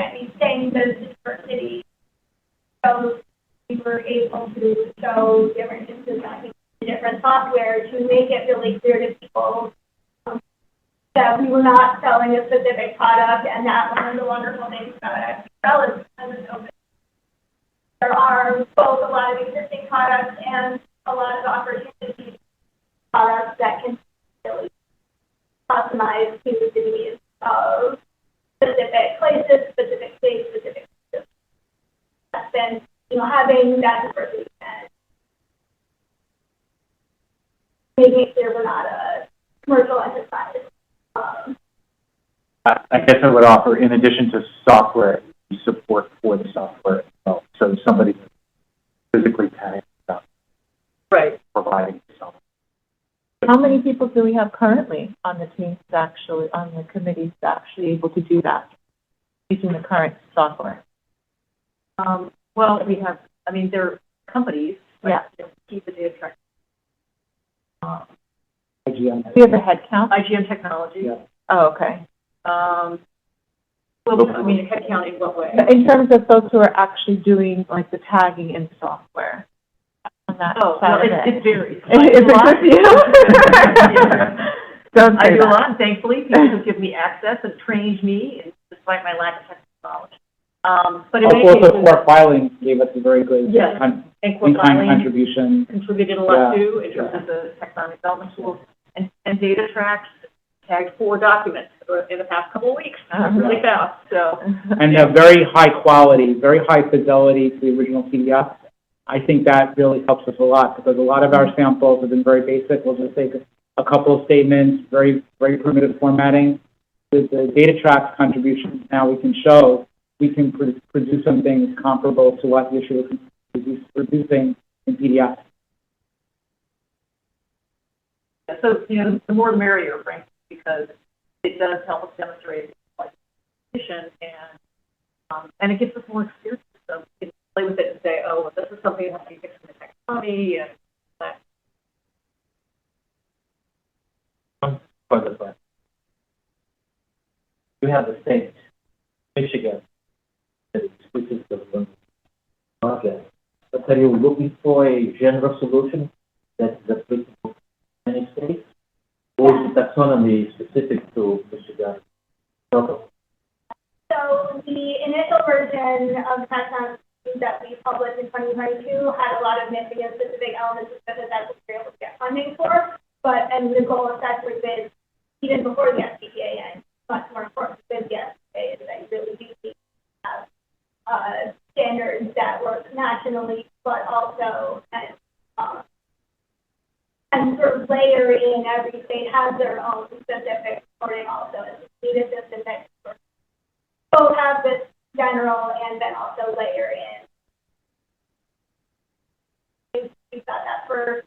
I mean, saying the diversity, so we were able to show differences in different software to make it really clear to people. that we were not selling a specific product, and that one of the wonderful things about XBRL is because it's open. There are both a lot of existing products and a lot of opportunities products that can really customize to the needs of specific places, specific states, specific systems. That's been, having that diversity and making it clear we're not a commercial enterprise. I guess I would offer, in addition to software, support for the software itself. So somebody physically tagging stuff, Right. providing software. How many people do we have currently on the teams actually, on the committees actually able to do that using the current software? Well, we have, they're companies. Yeah. That keep the data track. Do we have a head count? IGM Technology. Yeah. Oh, okay. Well, head count in what way? In terms of folks who are actually doing like the tagging in software. On that Oh, side well, of it. it varies. Is it just you? Don't I say do a that. lot, and thankfully, people who give me access and trained me, despite my lack of technical knowledge. But in many Also, cases, core filing gave us a very good Yes. in-kind and core filing contribution. contributed a lot Yeah. too, in terms of the taxonomy development tools, and data tracks tagged 4 documents in the past couple of weeks, really fast, so. And very high quality, very high fidelity to the original PDF. I think that really helps us a lot because a lot of our samples have been very basic. We'll just take a couple of statements, very, very primitive formatting. With the data tracks contributions now we can show we can produce something comparable to what the issue is producing in PDF. So, the more the merrier, frankly, because it does help us demonstrate like position and it gives us more experience. So we can play with it and say, oh, well, this is something that has to be fixed in the taxonomy and that. Further question. You have the state, Michigan, which is the one project. But are you looking for a general solution that is applicable to many states? Or is the taxonomy specific to Michigan? Okay. So the initial version of taxonomy that we published in 2022 had a lot of Michigan-specific elements because that's what we were able to get funding for. And the goal of that was been even before the SPPA and much more important with the SPPA is that you really do need to have standards that work nationally, but also and sort of layer in every state has their own specific reporting also as a system that both have this general and then also layer in. We've got that for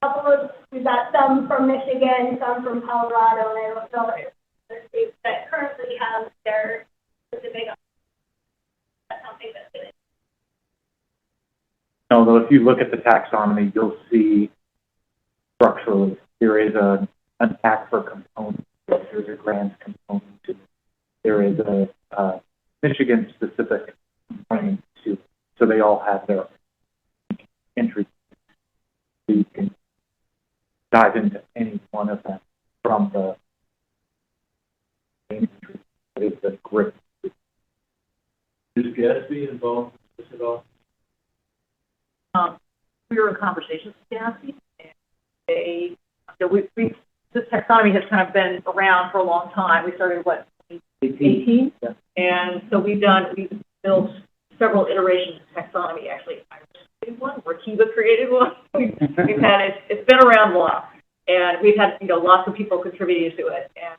a couple of, we've got some from Michigan, some from Colorado, and I don't know if other states that currently have their specific, that's something that's good. Although if you look at the taxonomy, you'll see structurally there is an act for components. There's a grant component to it. There is a Michigan-specific component to it. So they all have their entry. So you can dive into any one of them from the main entry. It's a grip. Is GASB involved in this at all? We were in conversations with GASB, and they, this taxonomy has kind of been around for a long time. We started, 2018? Yeah. And so we've built several iterations of taxonomy, actually. I created one, Workiva created one. We've had it's been around a lot. And we've had, lots of people contributing to it. And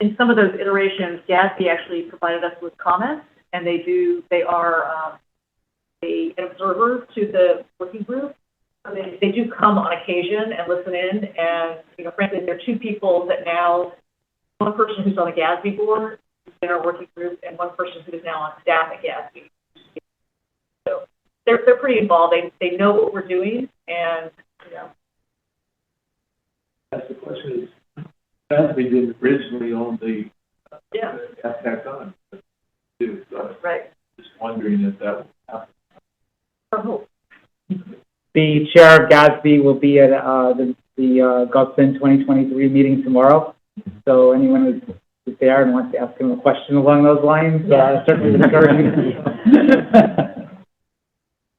in some of those iterations, GASB actually provided us with comments, and they are an observer to the working group. So they do come on occasion and listen in, and, frankly, there are 2 people that now, one person who's on the GASB board, who's in our working group, and one person who is now on staff at GASB. So they're pretty involved. They know what we're doing, and, That's the question is, GASB did originally on the yeah, taxonomy. So right. just wondering if that will happen. Oh, The chair of GASB will be at the GovFin 2023 meeting tomorrow. So anyone who's there and wants to ask him a question along those lines, certainly would encourage you.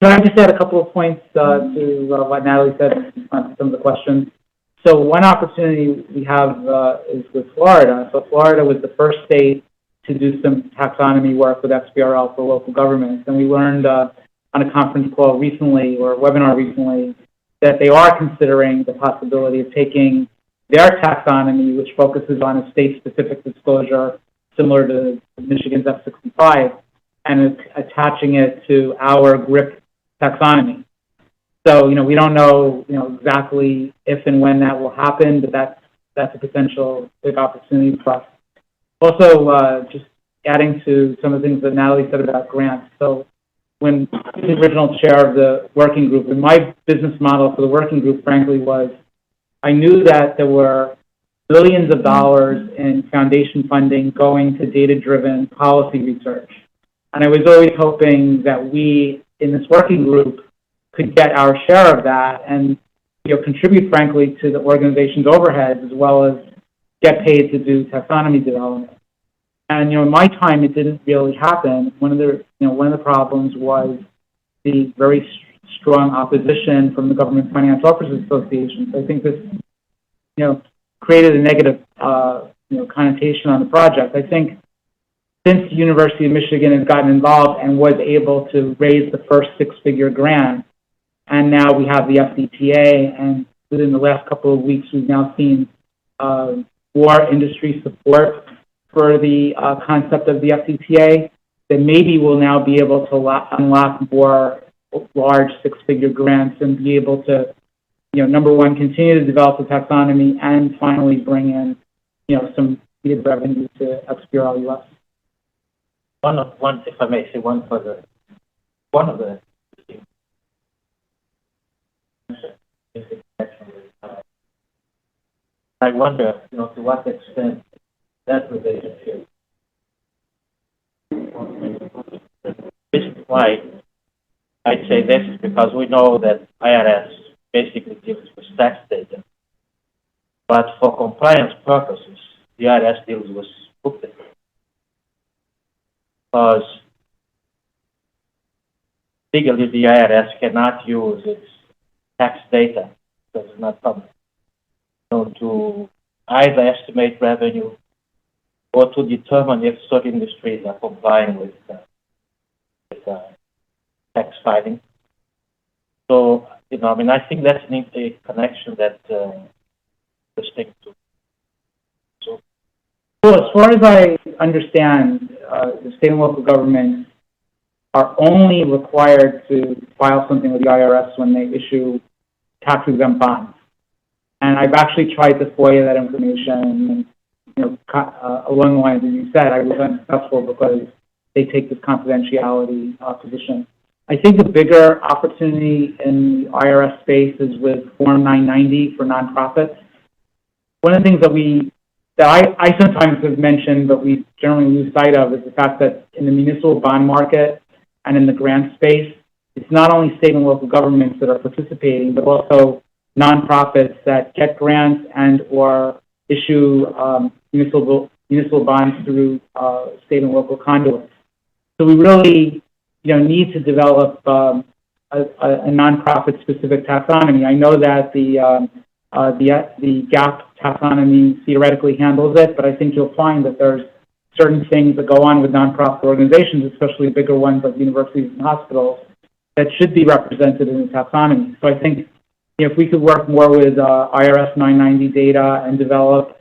Can I just add a couple of points to what Natalie said in response to some of the questions? So one opportunity we have is with Florida. So Florida was the first state to do some taxonomy work with XBRL for local governments. And we learned on a conference call recently, or a webinar recently, that they are considering the possibility of taking their taxonomy, which focuses on a state-specific disclosure similar to Michigan's F65, and attaching it to our GRIP taxonomy. So, we don't know, exactly if and when that will happen, but that's a potential big opportunity for us. Also, just adding to some of the things that Natalie said about grants. So when I was the original chair of the working group, and my business model for the working group, frankly, was I knew that there were billions of dollars in foundation funding going to data-driven policy research. And I was always hoping that we, in this working group, could get our share of that and contribute, frankly, to the organization's overheads as well as get paid to do taxonomy development. And in my time, it didn't really happen. One of the problems was the very strong opposition from the Government Finance Officers Association. So I think this, created a negative, connotation on the project. I think since the University of Michigan has gotten involved and was able to raise the first six-figure grant, and now we have the FDTA, and within the last couple of weeks, we've now seen more industry support for the concept of the FDTA, that maybe we'll now be able to unlock more large six-figure grants and be able to, number one, continue to develop the taxonomy and finally bring in, some needed revenue to XBRL US. If I may say one further, one of the is the connection with, I wonder, to what extent that relationship. Reason why I'd say this is because we know that IRS basically deals with tax data, but for compliance purposes, the IRS deals with book data. Because legally the IRS cannot use its tax data because it's not public, to either estimate revenue or to determine if certain industries are complying with tax filing. So, I think that's a connection that interesting to. Well, as far as I understand, the state and local governments are only required to file something with the IRS when they issue tax-exempt bonds. And I've actually tried to FOIA that information, and, along the lines that you said, I was unsuccessful because they take this confidentiality position. I think the bigger opportunity in the IRS space is with Form 990 for nonprofits. One of the things that I sometimes have mentioned, but we generally lose sight of, is the fact that in the municipal bond market and in the grant space, it's not only state and local governments that are participating, but also nonprofits that get grants and or issue municipal bonds through state and local conduits. So we really, need to develop a nonprofit-specific taxonomy. I know that the GAP taxonomy theoretically handles it, but I think you'll find that there's certain things that go on with nonprofit organizations, especially bigger ones like universities and hospitals, that should be represented in the taxonomy. So I think if we could work more with IRS 990 data and develop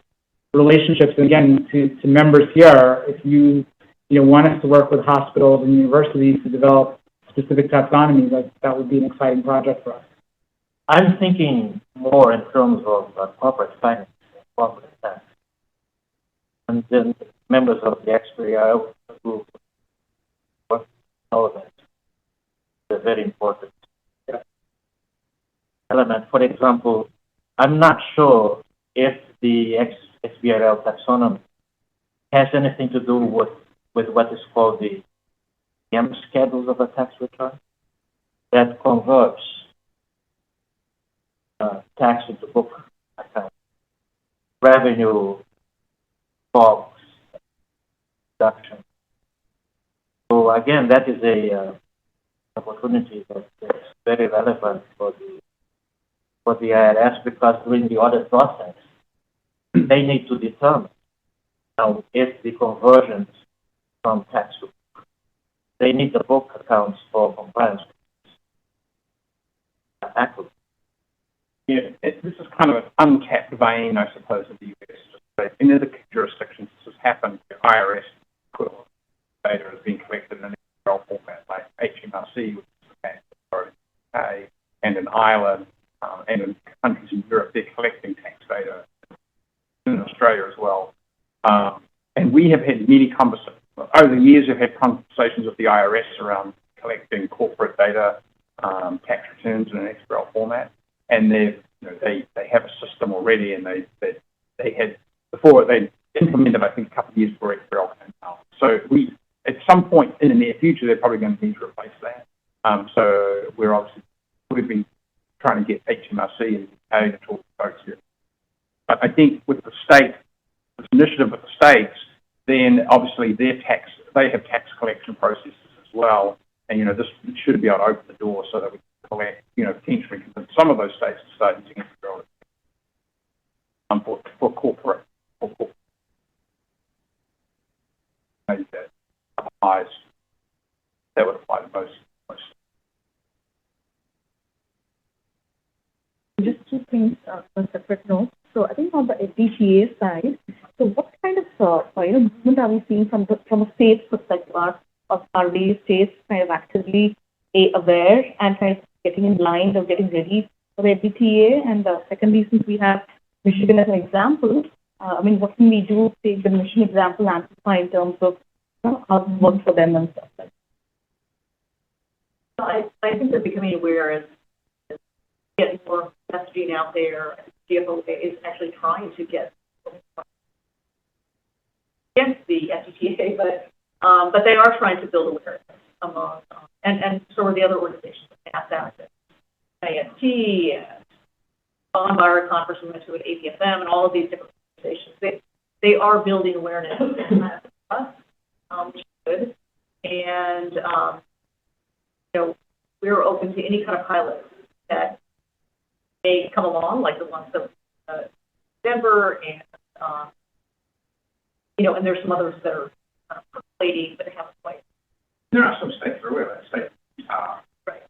relationships, and again, to members here, if you want us to work with hospitals and universities to develop specific taxonomies, that would be an exciting project for us. I'm thinking more in terms of corporate finance, corporate tax, and then members of the XBRL group know that they're very important element. For example, I'm not sure if the XBRL taxonomy has anything to do with what is called the M schedules of a tax return that converts tax into book account revenue box reduction. So again, that is a opportunity that is very relevant for the IRS, because during the audit process, they need to determine now if the conversions from tax to book, they need the book accounts for compliance. Accurate. Yeah, this is kind of an untapped vein, I suppose, of the US. But in other jurisdictions, this has happened. The IRS equivalent data has been collected in an XBRL format, like HMRC, which is the tax authority in the UK, and in Ireland, and in countries in Europe, they're collecting tax data in Australia as well. And we have had many conversations, over the years, we've had conversations with the IRS around collecting corporate data, tax returns in an XBRL format. And they have a system already, and they had, before they implemented, I think, a couple of years before XBRL came out. So at some point in the near future, they're probably going to need to replace that. So we've been trying to get HMRC and UK to talk to folks here. But I think with the state, this initiative with the states, then obviously they have tax collection processes as well. And, this should be able to open the door so that we can collect, potentially convince some of those states to start using XBRL for corporate. Maybe that applies. That would apply to most. Just two things on separate notes. So I think on the FDTA side, so what kind of movement are we seeing from a state's perspective? Are these states kind of actively aware and kind of getting in line or getting ready for the FDTA? And secondly, since we have Michigan as an example, what can we do to take the Michigan example and amplify in terms of how it works for them and stuff like that? I think they're becoming aware as getting more messaging out there. GFOA is actually trying to get against the FDTA, but they are trying to build awareness among, and so are the other organizations, NASDAQ, AST, and Bonfire Conference, we went to at APFM, and all of these different organizations. They are building awareness, which is good. And, we're open to any kind of pilots that may come along, like the ones that Denver, and, and there's some others that are percolating, but they haven't quite. There are some states that are aware of that. States Right.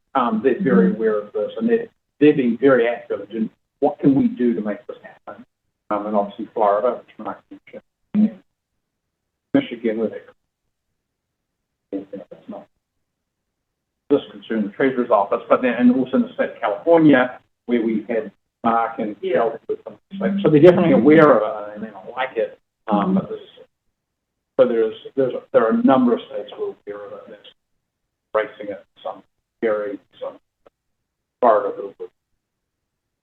They're very aware of this, and they're being very active in what can we do to make this happen. And obviously Florida, which Mark mentioned, and Michigan, where that's not this concern, the Treasurer's Office, but then, and also in the state of California, where we've had Mark and Kel with some states. So they're definitely aware of it, and they don't like it. But there are a number of states who are aware of it, and embracing it. Some very, some Florida,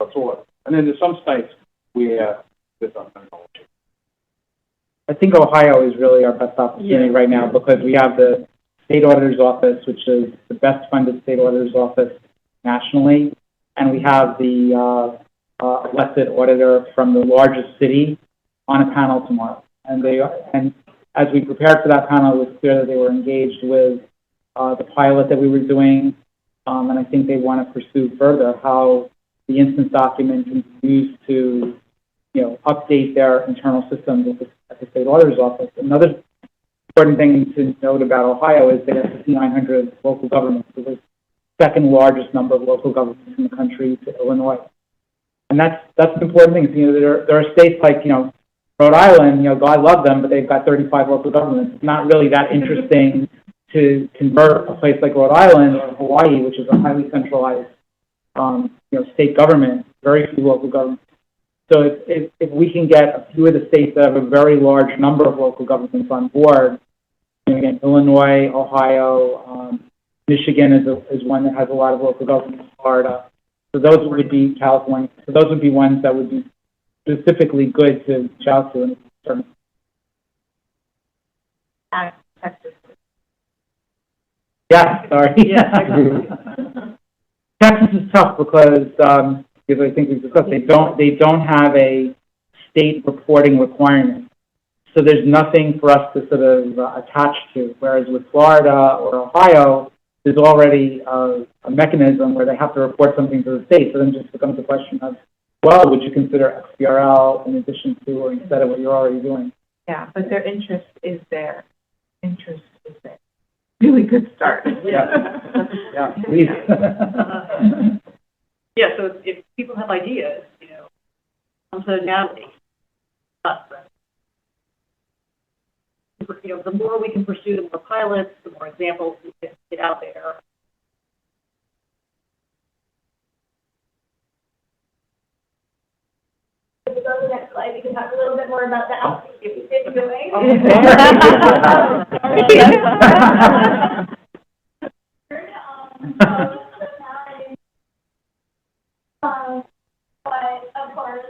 that's all. And then there's some states where there's no knowledge. I think Ohio is really our best opportunity right now, because we have the state auditor's office, which is the best funded state auditor's office nationally, and we have the elected auditor from the largest city on a panel tomorrow. And as we prepared for that panel, it was clear that they were engaged with the pilot that we were doing, and I think they want to pursue further how the instance document can be used to, update their internal systems at the state auditor's office. Another important thing to note about Ohio is they have 5,900 local governments. So the second largest number of local governments in the country to Illinois. And that's an important thing. There are states like, Rhode Island, God love them, but they've got 35 local governments. It's not really that interesting to convert a place like Rhode Island or Hawaii, which is a highly centralized, state government, very few local governments. So if we can get a few of the states that have a very large number of local governments on board, again, Illinois, Ohio, Michigan is one that has a lot of local governments, Florida. So those would be California. So those would be ones that would be specifically good to reach out to. Texas. Yeah, sorry. Yeah. Texas is tough because I think we've discussed, they don't have a state reporting requirement. so there's nothing for us to sort of attach to, whereas with Florida or Ohio, there's already a mechanism where they have to report something to the state. So then just becomes a question of, well, would you consider XBRL in addition to or instead of what you're already doing? Yeah, but their interest is there. Interest is there. Really good start. Yeah. Yeah, please. Yeah, so if people have ideas, you know, come to Natalie, us. You know, the more we can pursue, the more pilots, the more examples we can get out there. If we go to the next slide, we can talk a little bit more about the outreach we've been doing. But of course,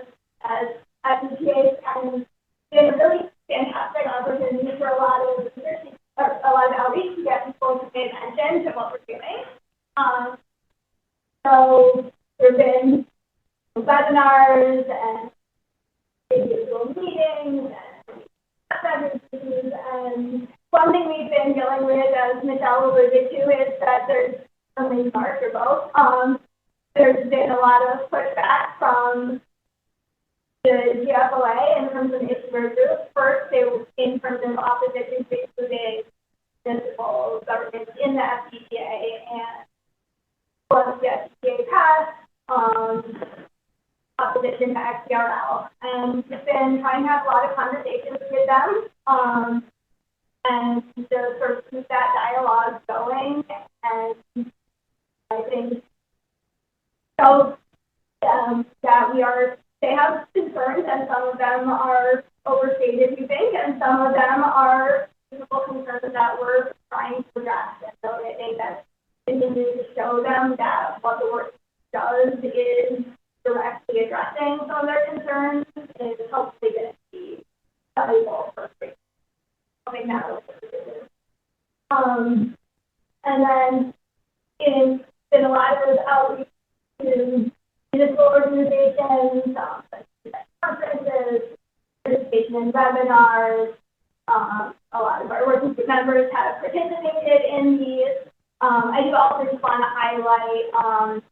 as PTAs, and been a really fantastic opportunity for a lot of outreach to get people to pay attention to what we're doing. So there've been webinars and individual meetings and one thing we've been dealing with, as Michelle alluded to, is that there's only March or both. There's been a lot of pushback from the GFOA in terms of neighborhood groups. First, they came from the opposition to including municipal governments in the FTTA, and once the FTTA passed, opposition to XBRL. And we've been trying to have a lot of conversations with them, and to sort of keep that dialogue going. And I think so that they have concerns, and some of them are overstated, we think, and some of them are reasonable concerns that we're trying to address. And so I think that continuing to show them that what the work does is directly addressing some of their concerns is hopefully going to be valuable for something that will and then in a lot of outreach to municipal organizations, conferences, participation in webinars. A lot of our working group members have participated in these. I do also just want to highlight,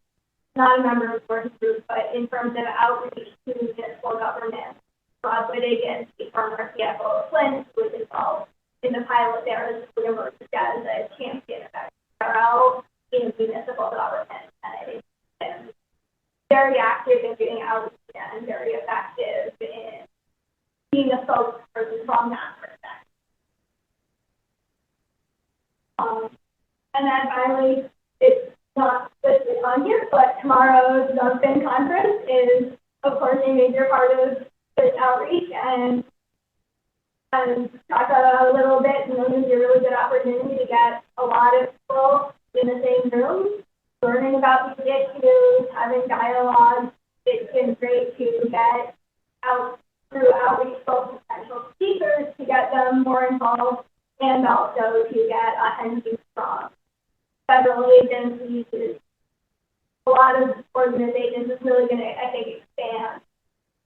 not a member of the working group, but in terms of outreach to municipal government, Rob Wittig and the former CFO Flint, who was involved in the pilot there, as emerged as a champion of XBRL in municipal government. And I think he's very active in doing outreach and very effective in being a spokesperson from that perspective. And then finally, it's not listed on here, but tomorrow's FIN conference is, of course, a major part of this outreach, and talk about it a little bit, and it's going to be a really good opportunity to get a lot of people in the same room, learning about these issues, having dialogue. It's been great to get out through outreach both potential speakers to get them more involved, and also to get attention from federal agencies. A lot of organizations is really going to, I think, expand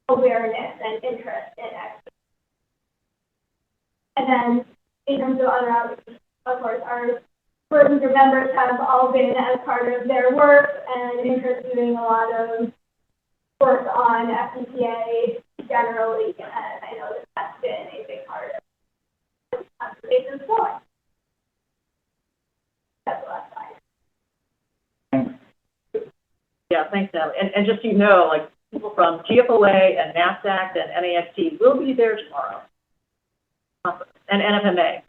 awareness and interest in XBRL. And then in terms of other outreach, of course, our working group members have all been as part of their work and interest in doing a lot of work on FTTA generally, and I know that that's been a big part of conversations going. That's the last slide. Yeah, thanks, Natalie. And just so you know, like people from GFOA and NASDAQ and NAST will be there tomorrow. And NFMA.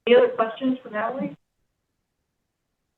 Any other questions for Natalie?